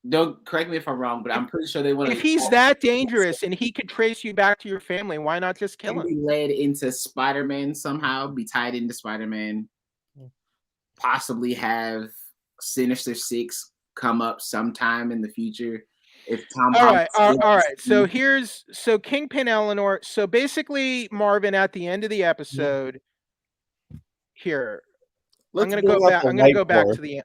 Don't correct me if I'm wrong, but I'm pretty sure they want to. If he's that dangerous and he could trace you back to your family, why not just kill him? Be led into Spider-Man somehow, be tied into Spider-Man. Possibly have Sinister Six come up sometime in the future. If Tom. All right. So Kingpin, Eleanor. So basically, Marvin, at the end of the episode, here, I'm gonna go back to the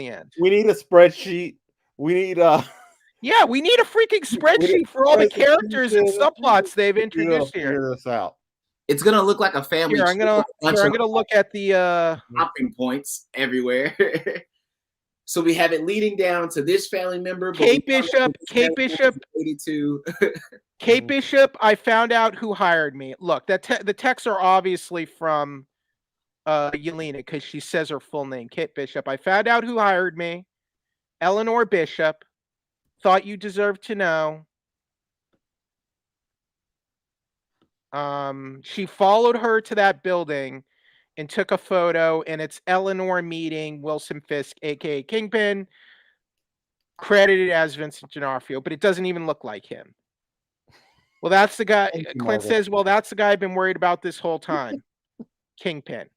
end. We need a spreadsheet. We need Yeah, we need a freaking spreadsheet for all the characters and subplots they've introduced here. Figure this out. It's gonna look like a family. Here, I'm gonna look at the stopping points everywhere. So we have it leading down to this family member. Kate Bishop. 82. Kate Bishop. I found out who hired me. Look, the texts are obviously from Yelena, because she says her full name, Kate Bishop. I found out who hired me. Eleanor Bishop. Thought you deserved to know. She followed her to that building and took a photo, and it's Eleanor meeting Wilson Fisk, aka Kingpin, credited as Vincent D'Onofrio, but it doesn't even look like him. Well, that's the guy. Clint says, well, that's the guy I've been worried about this whole time. Kingpin.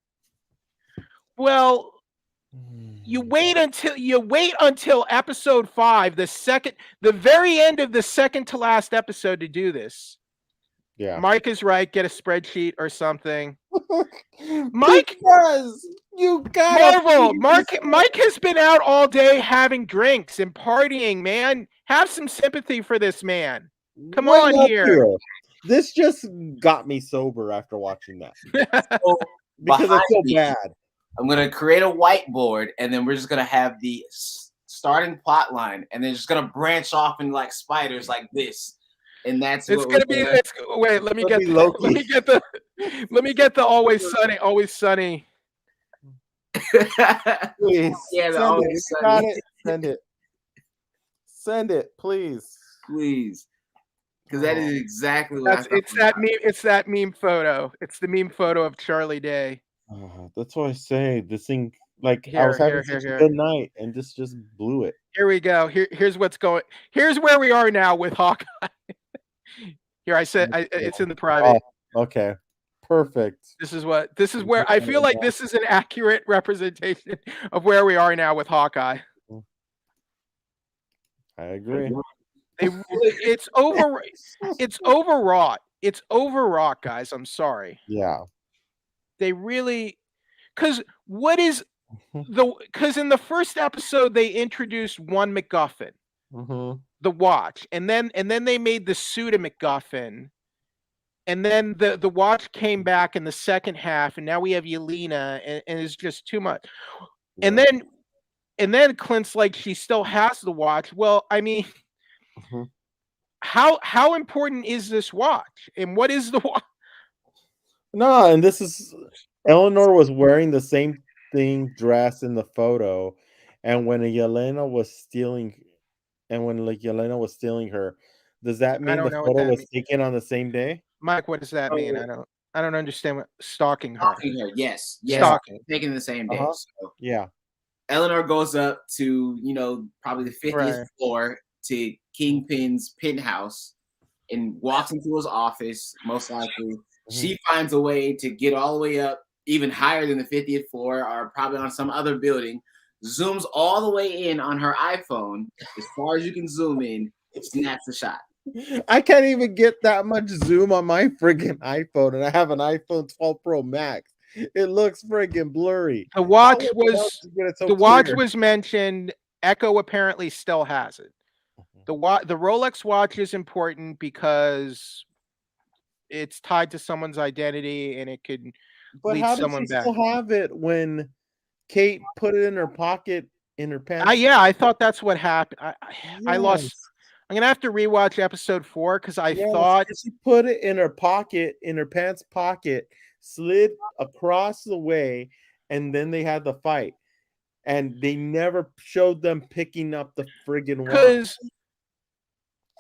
Well, You wait until episode 5, the very end of the second to last episode to do this. Yeah. Mike is right. Get a spreadsheet or something. Mike, because you got Marvel. Mike has been out all day having drinks and partying. Man, have some sympathy for this man. Come on here. This just got me sober after watching that So because behind it's so me, bad. I'm gonna create a whiteboard, and then we're just gonna have the starting plot line, and then just gonna branch off in like spiders like this, and that's It's what gonna be. Wait, let me get the always sunny. Please, Yeah, the send always it. If you sunny. got it, send it, please. Please, because that is exactly what It's that meme photo. It's the meme photo of Charlie Day. That's what I say. This thing, like, I Here, was having here, such here. a good night, and this just blew it. Here we go. Here's what's going. Here's where we are now with Hawkeye. Here, it's in the private. Oh, okay, perfect. This is where I feel like this is an accurate representation of where we are now with Hawkeye. I agree. It's overwrought. It's overwrought, guys. I'm sorry. Yeah. They really, because in the first episode they introduced one MacGuffin, the watch, and then they made the suit a MacGuffin, and then the watch came back in the second half, and now we have Yelena, and it's just too much. Yeah. And then Clint's like, she still has the watch. Well, I mean, how important is this watch, and what is the watch? No, and this is Eleanor was wearing the same dress in the photo, and when Yelena was stealing her, does that mean the photo was taken on the same day? Mike, what does that mean? I don't understand what stalking her. Yes. Stalking. Taken the same day. So yeah. Eleanor goes up to, probably the 50th floor to Kingpin's penthouse and walks into his office, most likely. She finds a way to get all the way up, even higher than the 50th floor, or probably on some other building, zooms all the way in on her iPhone, as far as you can zoom in, snaps a shot. I can't even get that much zoom on my friggin' iPhone, and I have an iPhone 12 Pro Max. It looks friggin' blurry. The watch was mentioned. Echo apparently still has it. The Rolex watch is important because it's tied to someone's identity, and it could lead someone back. Still have it when Kate put it in her pocket in her pants? I thought that's what happened. I lost. I'm gonna have to rewatch episode 4 because I thought she put it in her pocket, in her pants pocket, slid across the way, and then they had the fight, and they never showed them picking up the friggin' watch.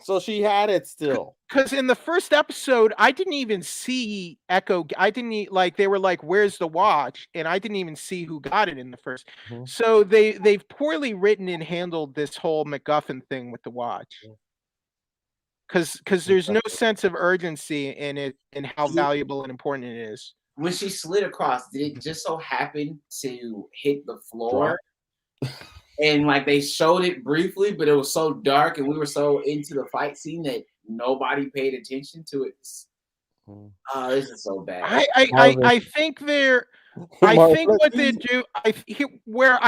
So she had it still. Because in the first episode, I didn't even see Echo. They were like, "Where's the watch?" And I didn't even see who got it in the first. So they've poorly written and handled this whole MacGuffin thing with the watch. Because there's no sense of urgency in it and how valuable and important it is. When she slid across, did it just so happen to hit the floor? And like they showed it briefly, but it was so dark and we were so into the fight scene that nobody paid attention to it. Oh, this is so bad. I think they're. I think what they do. I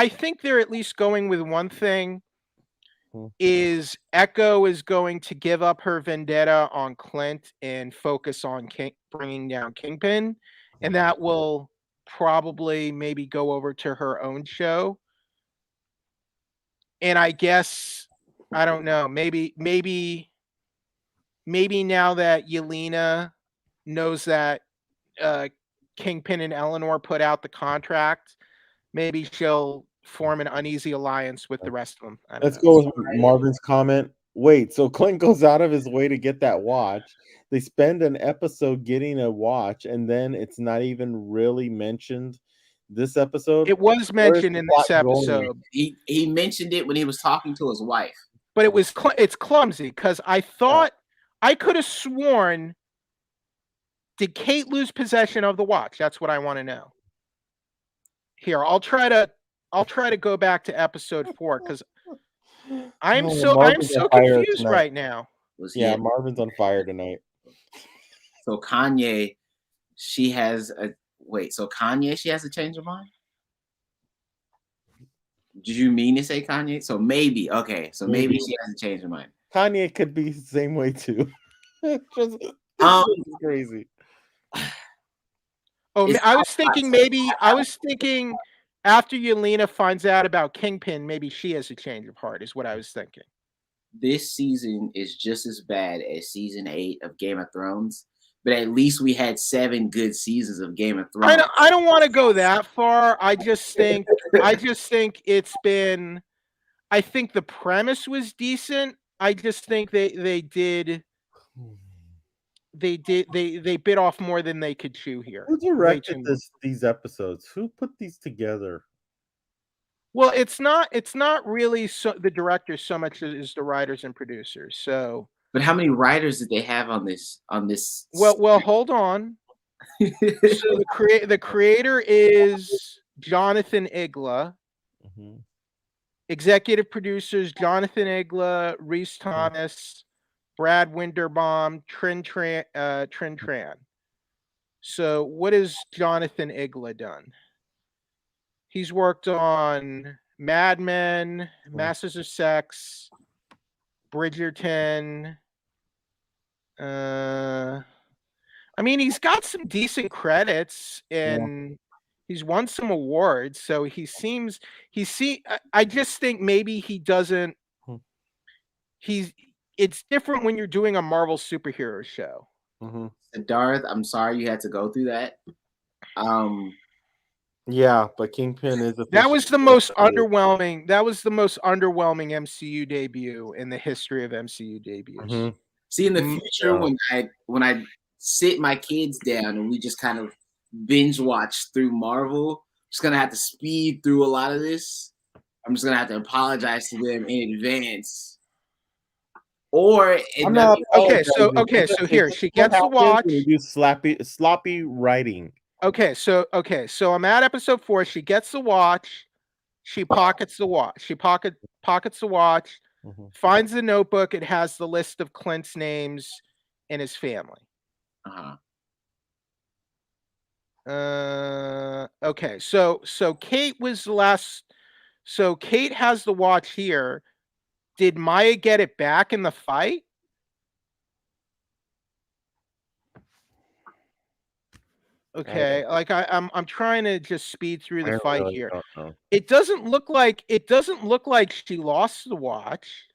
think they're at least going with one thing. Is Echo is going to give up her vendetta on Clint and focus on bringing down Kingpin, and that will probably maybe go over to her own show. And I guess I don't know. Maybe now that Yelena knows that Kingpin and Eleanor put out the contract, maybe she'll form an uneasy alliance with the rest of them. Let's go with Marvin's comment. Wait, so Clint goes out of his way to get that watch. They spend an episode getting a watch, and then it's not even really mentioned this episode. It was mentioned in this episode. He mentioned it when he was talking to his wife. But it's clumsy because I thought I could have sworn, did Kate lose possession of the watch? That's what I want to know. Here, I'll try to I'll try to go back to episode 4 because I'm Marvin's so on fire confused tonight. right now. Was he Yeah, at- Marvin's on fire tonight. So Kanye, she has a So Kanye, she has a change of mind. Did you mean to say Kanye? So maybe okay. So maybe she has a change of mind. Kanye could be the same way too. Just crazy. Oh, It's I was thinking after Yelena finds out about Kingpin, maybe she has a change of heart, is what I was thinking. This season is just as bad as season 8 of Game of Thrones, but at least we had 7 good seasons of Game of Thrones. I don't want to go that far. I just think it's been. I think the premise was decent. I just think they bit off more than they could chew here. Who directed these episodes? Who put these together? Well, it's not really the directors so much as the writers and producers. So, but how many writers did they have on this? Well, hold on. So the creator is Jonathan Igla. Mm-hmm. Executive producers Jonathan Igla, Reese Thomas, Brad Winderbaum, Trin Tran. So what has Jonathan Igla done? He's worked on Mad Men, Masters of Sex, Bridgerton. I mean, he's got some decent credits and he's won some awards. So I just think maybe he doesn't. It's different when you're doing a Marvel superhero show. Darth, I'm sorry you had to go through that. Yeah, but Kingpin is that was the most underwhelming. That was the most underwhelming MCU debut in the history of MCU debuts. See, in the future, when I sit my kids down and we just kind of binge watch through Marvel, I'm just gonna have to speed through a lot of this. I'm just gonna have to apologize to them in advance. Or so here she gets the watch. You do sloppy writing. Okay, so I'm at episode 4. She gets the watch. She pockets the watch. She pockets the watch. Finds the notebook. It has the list of Clint's names and his family. Okay, so Kate was the last. So Kate has the watch here. Did Maya get it back in the fight? Okay, like I'm trying to just speed through the fight here. It doesn't look like she lost the watch.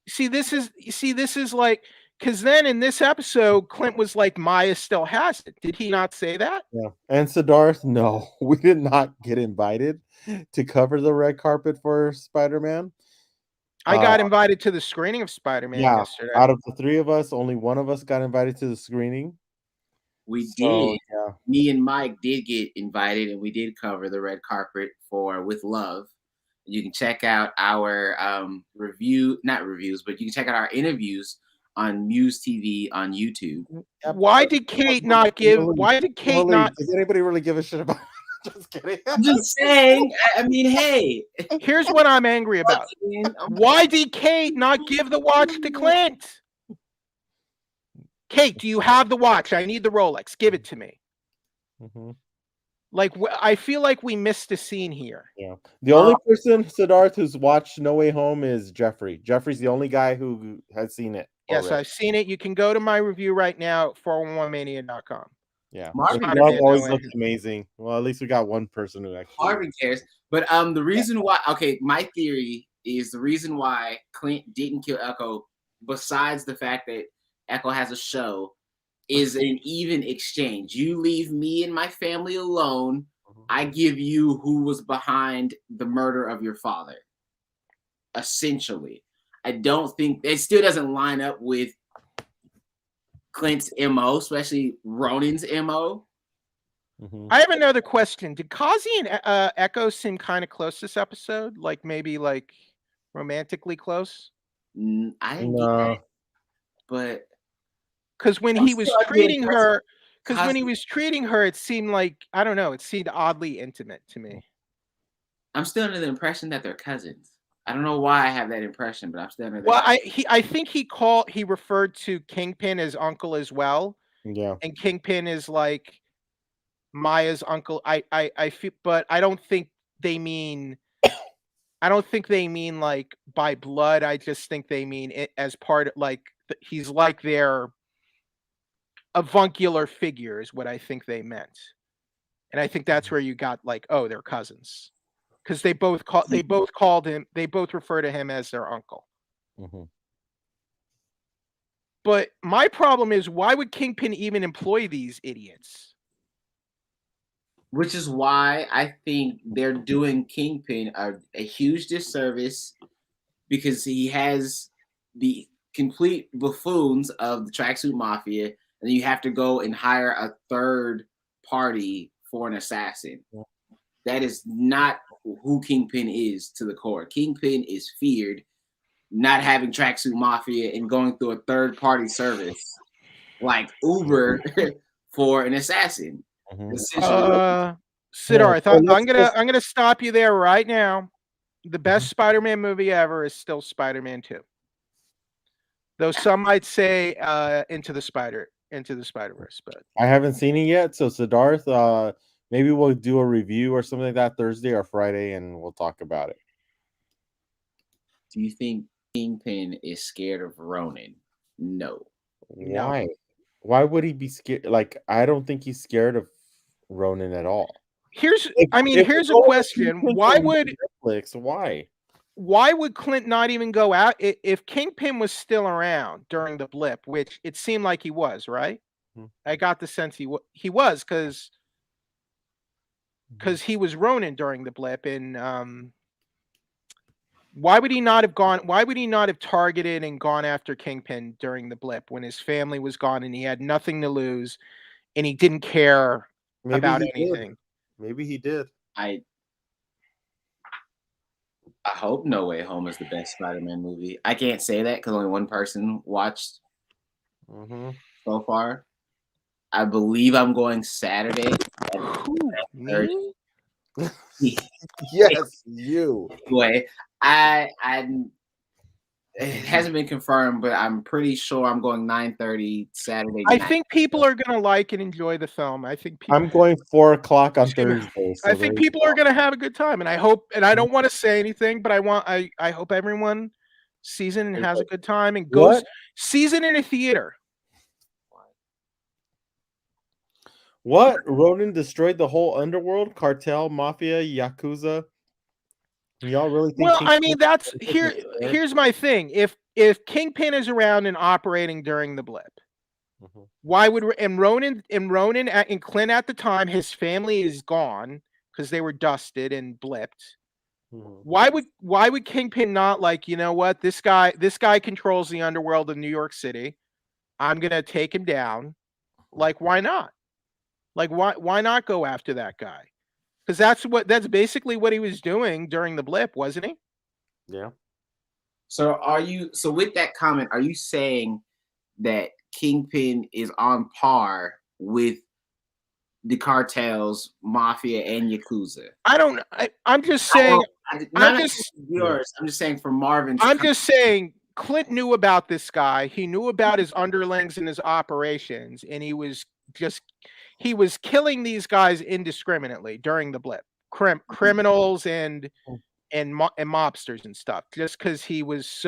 See, this is like, because then in this episode, Clint was like, Maya still has it. Did he not say that? Yeah. And Siddharth, no, we did not get invited to cover the red carpet for Spider-Man. I got invited to the screening of Spider-Man yesterday. Out of the 3 of us, only one of us got invited to the screening. We did. Yeah. Me and Mike did get invited, and we did cover the red carpet for With Love. You can check out our not reviews, but you can check out our interviews on MUSE TV on YouTube. Why did Kate not give? Why did Kate not? Does anybody really give a shit about? Just kidding. I'm just saying. I mean, hey. Here's what I'm angry about. Why did Kate not give the watch to Clint? Kate, do you have the watch? I need the Rolex. Give it to me. Like, I feel like we missed a scene here. Yeah. The only person, Siddharth, who's watched No Way Home is Jeffrey. Jeffrey's the only guy who has seen it. Yes, already. I've seen it. You can go to my review right now at 411mania.com. Yeah. Marvin always looks amazing. Well, at least we got one person who actually. Marvin cares. But the reason why, my theory is the reason why Clint didn't kill Echo, besides the fact that Echo has a show, is an even exchange. You leave me and my family alone. I give you who was behind the murder of your father. Essentially. I don't think it still doesn't line up with Clint's MO, especially Ronin's MO. I have another question. Did Kazi and Echo seem kind of close this episode? Like maybe like romantically close? I didn't get that. But because when he was treating her, it seemed like, I don't know, it seemed oddly intimate to me. I'm still under the impression that they're cousins. I don't know why I have that impression, but I'm still under the Well, I think he referred to Kingpin as uncle as well, Yeah. and Kingpin is like Maya's uncle. I feel, but I don't think they mean. I don't think they mean like by blood. I just think they mean it as part of like he's like their avuncular figure is what I think they meant, and I think that's where you got like, oh, they're cousins, because they both refer to him as their uncle. Mm-hmm. But my problem is, why would Kingpin even employ these idiots? Which is why I think they're doing Kingpin a huge disservice, because he has the complete buffoons of the Tracksuit Mafia, and then you have to go and hire a third party for an assassin. Yeah. That is not who Kingpin is to the core. Kingpin is feared, not having Tracksuit Mafia and going through a third party service like Uber for an assassin. Mm-hmm. Siddharth, Yeah, I'm gonna stop you there right now. The best Spider-Man movie ever is still Spider-Man 2. Though some might say Into the Spider-Verse, but I haven't seen it yet. So Siddharth, maybe we'll do a review or something like that Thursday or Friday, and we'll talk about it. Do you think Kingpin is scared of Ronin? No. Why? Why would he be scared? Like, I don't think he's scared of Ronin at all. Here's a question. Why would Netflix? why would Clint not even go out if Kingpin was still around during the blip, which it seemed like he was, right? Hmm. I got the sense he was, because he was Ronin during the blip, and why would he not have targeted and gone after Kingpin during the blip when his family was gone and he had nothing to lose and he didn't care about anything? Maybe he did. I hope No Way Home is the best Spider-Man movie. I can't say that because only one person watched so far. I believe I'm going Saturday. Me? Yes, you. Anyway, it hasn't been confirmed, but I'm pretty sure I'm going 9:30 Saturday night. I think people are gonna like and enjoy the film. I think I'm going 4:00 on Thursday. I think people are gonna have a good time, and I hope. And I don't want to say anything, but I hope everyone sees it and has a good time and goes sees it in a theater. What? Ronin destroyed the whole underworld, cartel, mafia, yakuza. Y'all really think? Well, I mean, here's my thing. If Kingpin is around and operating during the blip, why would Ronin and Clint at the time, his family is gone because they were dusted and blipped. Why would Kingpin not, like, you know what, this guy controls the underworld of New York City. I'm gonna take him down. Like, why not? Like, why not go after that guy? Because that's basically what he was doing during the blip, wasn't he? Yeah. So with that comment, are you saying that Kingpin is on par with the cartels, mafia, and yakuza? I'm just saying. I'm just saying for Marvin's. I'm just saying Clint knew about this guy. He knew about his underlings and his operations, and he was killing these guys indiscriminately during the blip, criminals and mobsters and stuff, just because he was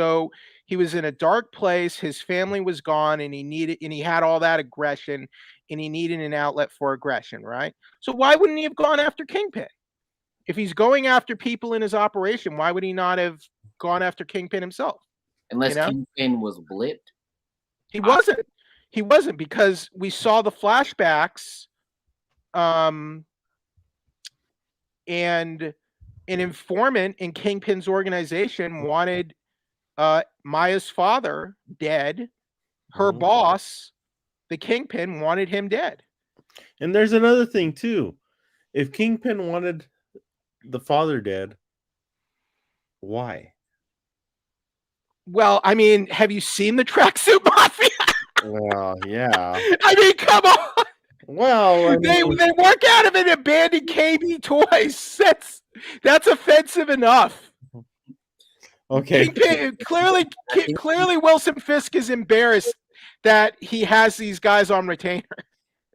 in a dark place. His family was gone, and he had all that aggression, and he needed an outlet for aggression, right? So why wouldn't he have gone after Kingpin? If he's going after people in his operation, why would he not have gone after Kingpin himself? Unless Kingpin was blipped. He wasn't, because we saw the flashbacks, and an informant in Kingpin's organization wanted Maya's father dead. Her boss, the Kingpin, wanted him dead. And there's another thing too. If Kingpin wanted the father dead, why? Well, I mean, have you seen the Tracksuit Mafia? Well, yeah. I mean, come on. Well, they work out of an abandoned KB Toys. That's offensive enough. Okay. Kingpin, clearly Wilson Fisk is embarrassed that he has these guys on retainer.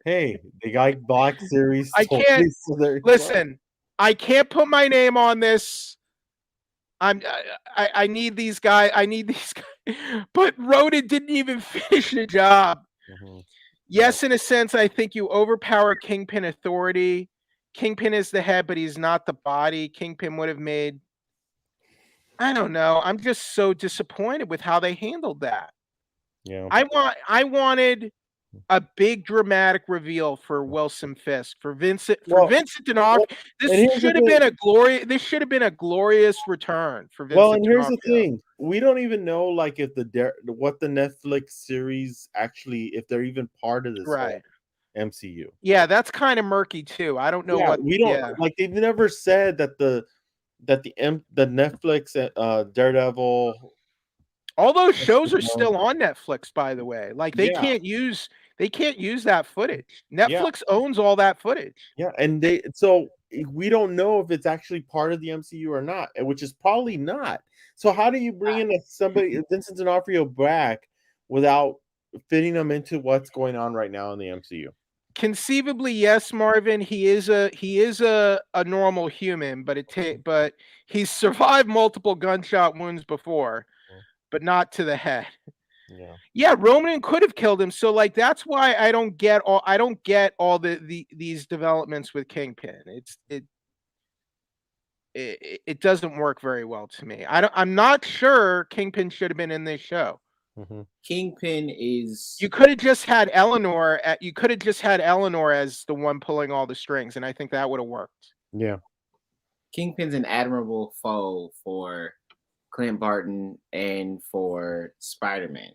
Hey, they got Black Series. I toys, can't so there you go. listen. I can't put my name on this. I need these guys. I need these guys. But Roden didn't even finish the job. Mhm. Yes, in a sense, I think you overpower Kingpin authority. Kingpin is the head, but he's not the body. Kingpin would have made. I don't know. I'm just so disappointed with how they handled that. Yeah. I wanted a big dramatic reveal for Wilson Fisk, for Vincent D'Onofrio. and here's the thing. This should have been a glorious return for Well, Vincent and here's the D'Onofrio. thing: we don't even know, like, if what the Netflix series actually, if they're even part of this Right. MCU. Yeah, that's kind of murky too. I don't know what. We don't Yeah. like. They've never said that the Netflix Daredevil. All those shows are still on Netflix, by the way. Like they Yeah. can't use that footage. Yeah. Netflix owns all that footage. Yeah, and we don't know if it's actually part of the MCU or not, which is probably not. So how do you bring in somebody Vincent D'Onofrio back without fitting them into what's going on right now in the MCU? Conceivably, yes, Marvin. He is a normal human, but but he's survived multiple gunshot wounds before, but not to the head. Yeah, Roman could have killed him. So like that's why I don't get all these developments with Kingpin. It doesn't work very well to me. I'm not sure Kingpin should have been in this show. Mm-hmm. Kingpin is. You could have just had Eleanor. You could have just had Eleanor as the one pulling all the strings, and I think that would have worked. Yeah. Kingpin's an admirable foe for Clint Barton and for Spider-Man.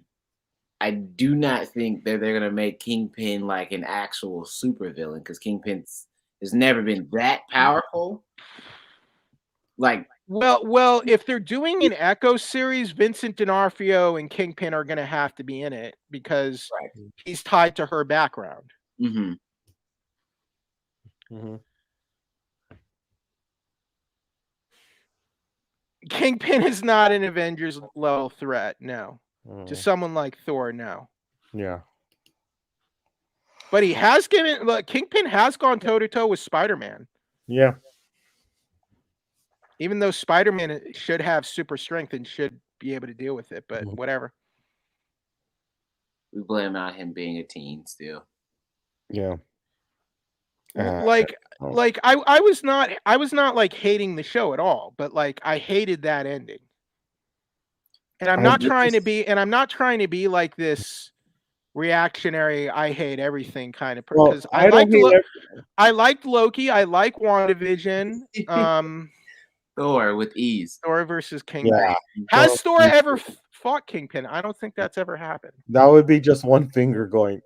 I do not think that they're gonna make Kingpin like an actual supervillain because Kingpin has never been that powerful. Like, well, if they're doing an Echo series, Vincent D'Onofrio and Kingpin are going to have to be in it because he's tied to her background. Mm-hmm. Mm-hmm. Kingpin is not an Avengers level threat, no. To someone like Thor, no. Yeah. But Kingpin has gone toe to toe with Spider-Man. Yeah. Even though Spider-Man should have super strength and should be able to deal with it, but whatever. We blame out him being a teen still. Yeah. I was not like hating the show at all, but like I hated that ending. And I'm not trying to be like this reactionary, I hate everything kind of person. Because I liked Loki, I like WandaVision. Thor with ease. Thor versus Kingpin. Yeah. Has Thor ever fought Kingpin? I don't think that's ever happened. That would be just one finger going.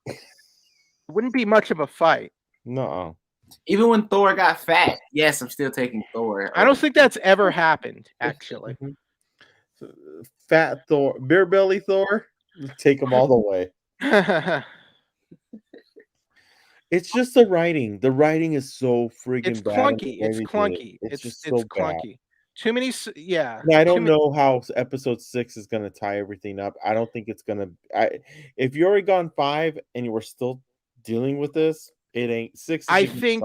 It wouldn't be much of a fight. No. Even when Thor got fat, yes, I'm still taking Thor. I don't think that's ever happened, actually. Fat Thor, beer belly Thor, take them all the way. It's just the writing. The writing is so freaking bad. Clunky. It's clunky. It's just so clunky. Bad. Too many. Yeah. I don't know how episode 6 is going to tie everything up. I don't think it's going to. If you already gone 5 and you were still dealing with this, it ain't 6. I think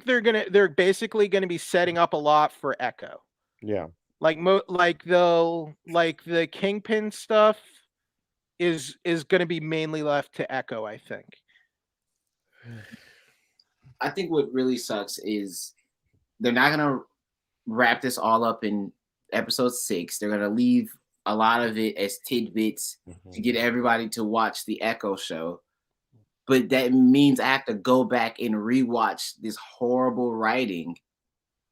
they're basically gonna be setting up a lot for Echo. Yeah. Like the Kingpin stuff is gonna be mainly left to Echo, I think. I think what really sucks is they're not gonna wrap this all up in episode 6. They're gonna leave a lot of it as tidbits to get everybody to watch the Echo show. But that means I have to go back and rewatch this horrible writing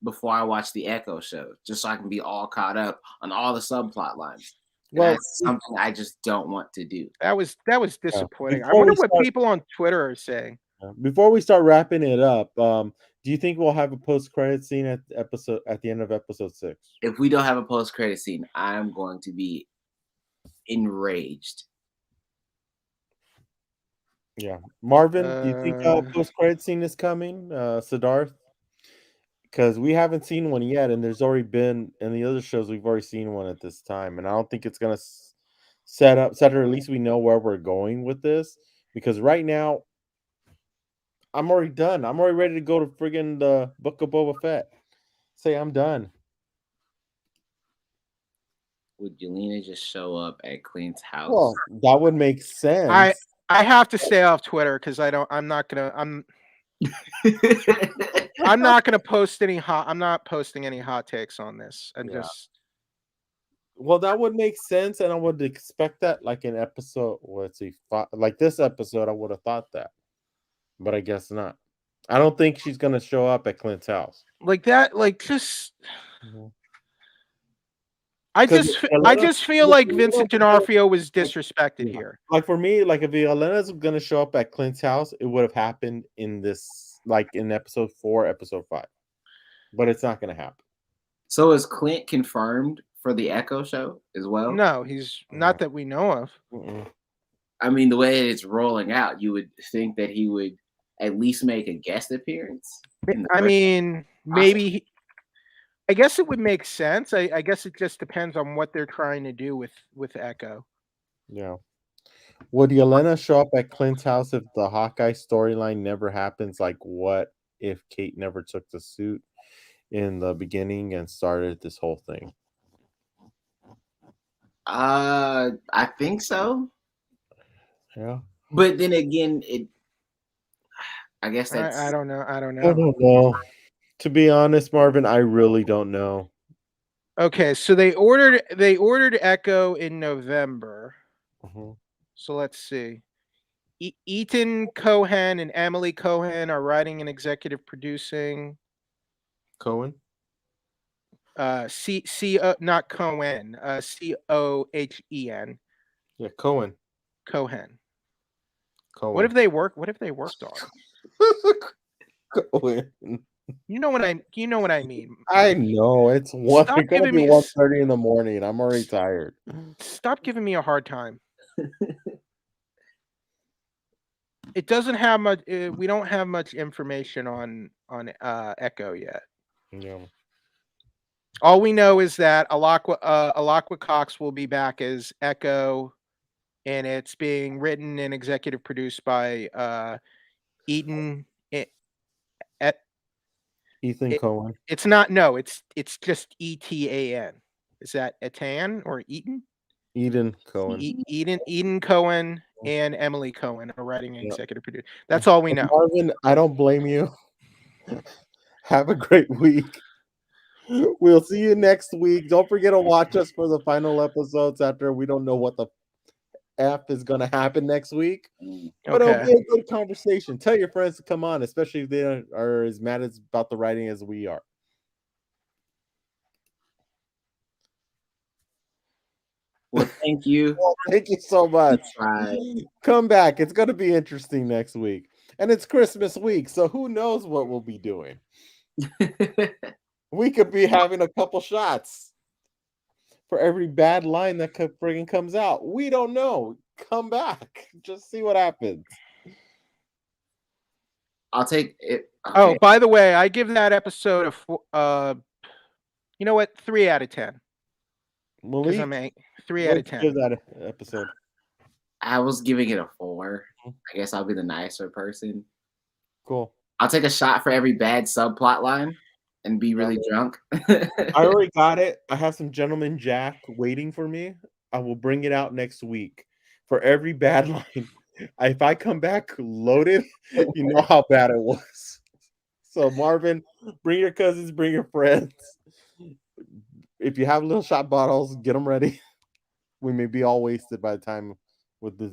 before I watch the Echo show, just so I can be all caught up on all the subplot lines. Well, that's something I just don't want to do. That was disappointing. I wonder what people on Twitter are saying. Before we start wrapping it up, do you think we'll have a post-credit scene at the end of episode 6? If we don't have a post-credit scene, I'm going to be enraged. Yeah, Marvin, do you think a post-credit scene is coming? Siddharth, because we haven't seen one yet, and there's already been in the other shows we've already seen one at this time, and I don't think it's gonna set or at least we know where we're going with this. Because right now, I'm already done. I'm already ready to go to friggin' the Book of Boba Fett. Say I'm done. Would Yelena just show up at Clint's house? Well, that would make sense. I have to stay off Twitter because I'm not gonna post any I'm not posting any hot takes on this. And Yeah. just Well, that would make sense, and I would expect that, like in episode, let's see, like this episode, I would have thought that, but I guess not. I don't think she's gonna show up at Clint's house. like that, like just. Mhm. I 'Cause just feel like Vincent D'Onofrio was disrespected here. Like for me, like if Elena's gonna show up at Clint's house, it would have happened in this, like in episode 4, episode 5, but it's not gonna happen. So is Clint confirmed for the Echo show as well? No, he's not that we know of. Mm-mm. I mean, the way it's rolling out, you would think that he would at least make a guest appearance. I mean, maybe. I guess it would make sense. I guess it just depends on what they're trying to do with Echo. Yeah. Would Yelena show up at Clint's house if the Hawkeye storyline never happens? Like, what if Kate never took the suit in the beginning and started this whole thing? I think so. Yeah. But then again, I guess that's. I don't know. I don't know. To be honest, Marvin, I really don't know. Okay, so they ordered Echo in November. Mhm. So let's see. Ethan Cohen and Emily Cohen are writing and executive producing. Cohen? Not Cohen. Cohen. Yeah, Cohen. Cohen. Cohen. What have they worked on? Cohen. You know what I mean. I know it's Stop gonna giving be me- 1:30 in the morning. I'm already tired. Stop giving me a hard time. It doesn't have much. We don't have much information on Echo yet. Yeah. All we know is that Alakwa Cox will be back as Echo, and it's being written and executive produced by Ethan. Ethan Cohen. It's not. No, it's just ETAN. Is that Etan or Eaton? Eden Cohen. Eden Cohen and Emily Cohen are writing and executive producer. That's all we know. Marvin, I don't blame you. Have a great week. We'll see you next week. Don't forget to watch us for the final episodes after we don't know what the F is going to happen next week. But it'll be a good conversation. Tell your friends to come on, especially if they are as mad about the writing as we are. Well, thank you. Well, thank you so much. Right. Come back. It's going to be interesting next week. And it's Christmas week, so who knows what we'll be doing. We could be having a couple shots for every bad line that friggin' comes out. We don't know. Come back. Just see what happens. I'll take it. Okay. Oh, by the way, I give that episode you know what? 3 out of 10. Malik, I'm 3 out of 10. Give that episode. I was giving it a 4. I guess I'll be the nicer person. Cool. I'll take a shot for every bad subplot line and be really drunk. I already got it. I have some Gentleman Jack waiting for me. I will bring it out next week for every bad line. If I come back loaded, you know how bad it was. So Marvin, bring your cousins, bring your friends. If you have little shot bottles, get them ready. We may be all wasted by the time with this,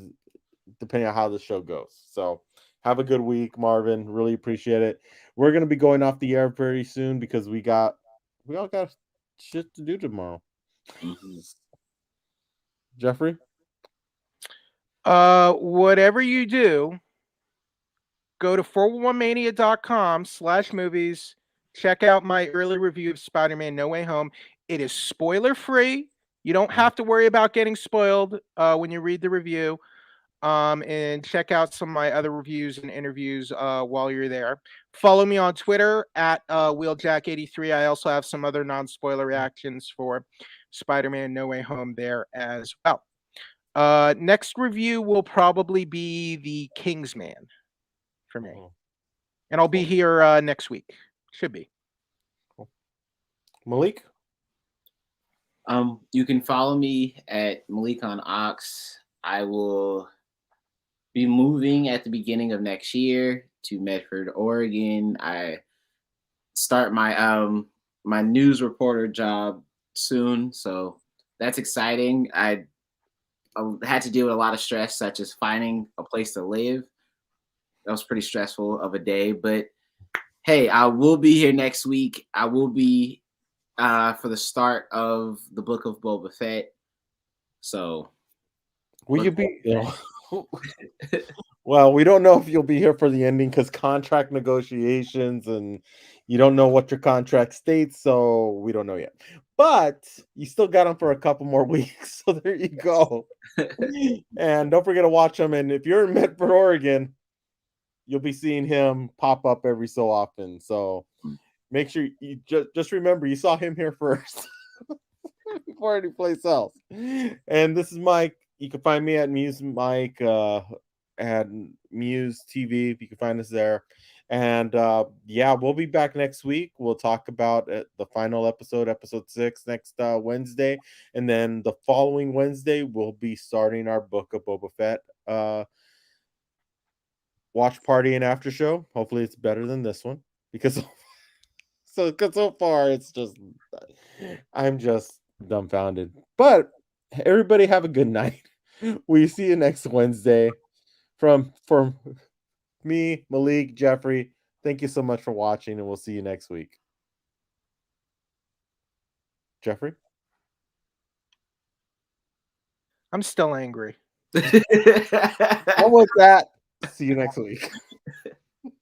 depending on how the show goes. So have a good week, Marvin. Really appreciate it. We're gonna be going off the air very soon because we all got shit to do tomorrow. Mm-hmm. Jeffrey? Whatever you do, go to 411mania.com/movies. Check out my early review of Spider-Man No Way Home. It is spoiler free. You don't have to worry about getting spoiled when you read the review. And check out some of my other reviews and interviews while you're there. Follow me on Twitter at Wheeljack83. I also have some other non-spoiler reactions for Spider-Man No Way Home there as well. Next review will probably be The Kingsman for me. And I'll be here next week. Should be. Malik? You can follow me at Malik on Ox. I will be moving at the beginning of next year to Medford, Oregon. I start my my news reporter job soon, so that's exciting. I had to deal with a lot of stress, such as finding a place to live. That was pretty stressful of a day, but hey, I will be here next week. I will be for the start of the Book of Boba Fett. So, will you be? Well, we don't know if you'll be here for the ending because contract negotiations, and you don't know what your contract states, so we don't know yet. But you still got them for a couple more weeks, so there you go. And don't forget to watch him. And if you're in Medford, Oregon, you'll be seeing him pop up every so often. So make sure you just remember you saw him here first before any place else. And this is Mike. You can find me at Muse Mike at Muse TV. You can find us there. And yeah, we'll be back next week. We'll talk about the final episode 6, next Wednesday. And then the following Wednesday, we'll be starting our Book of Boba Fett watch party and after show. Hopefully it's better than this one because so far it's just I'm just dumbfounded. But everybody have a good night. We see you next Wednesday. From me, Malik, Jeffrey, thank you so much for watching, and we'll see you next week. Jeffrey? I'm still angry. What was that? See you next week.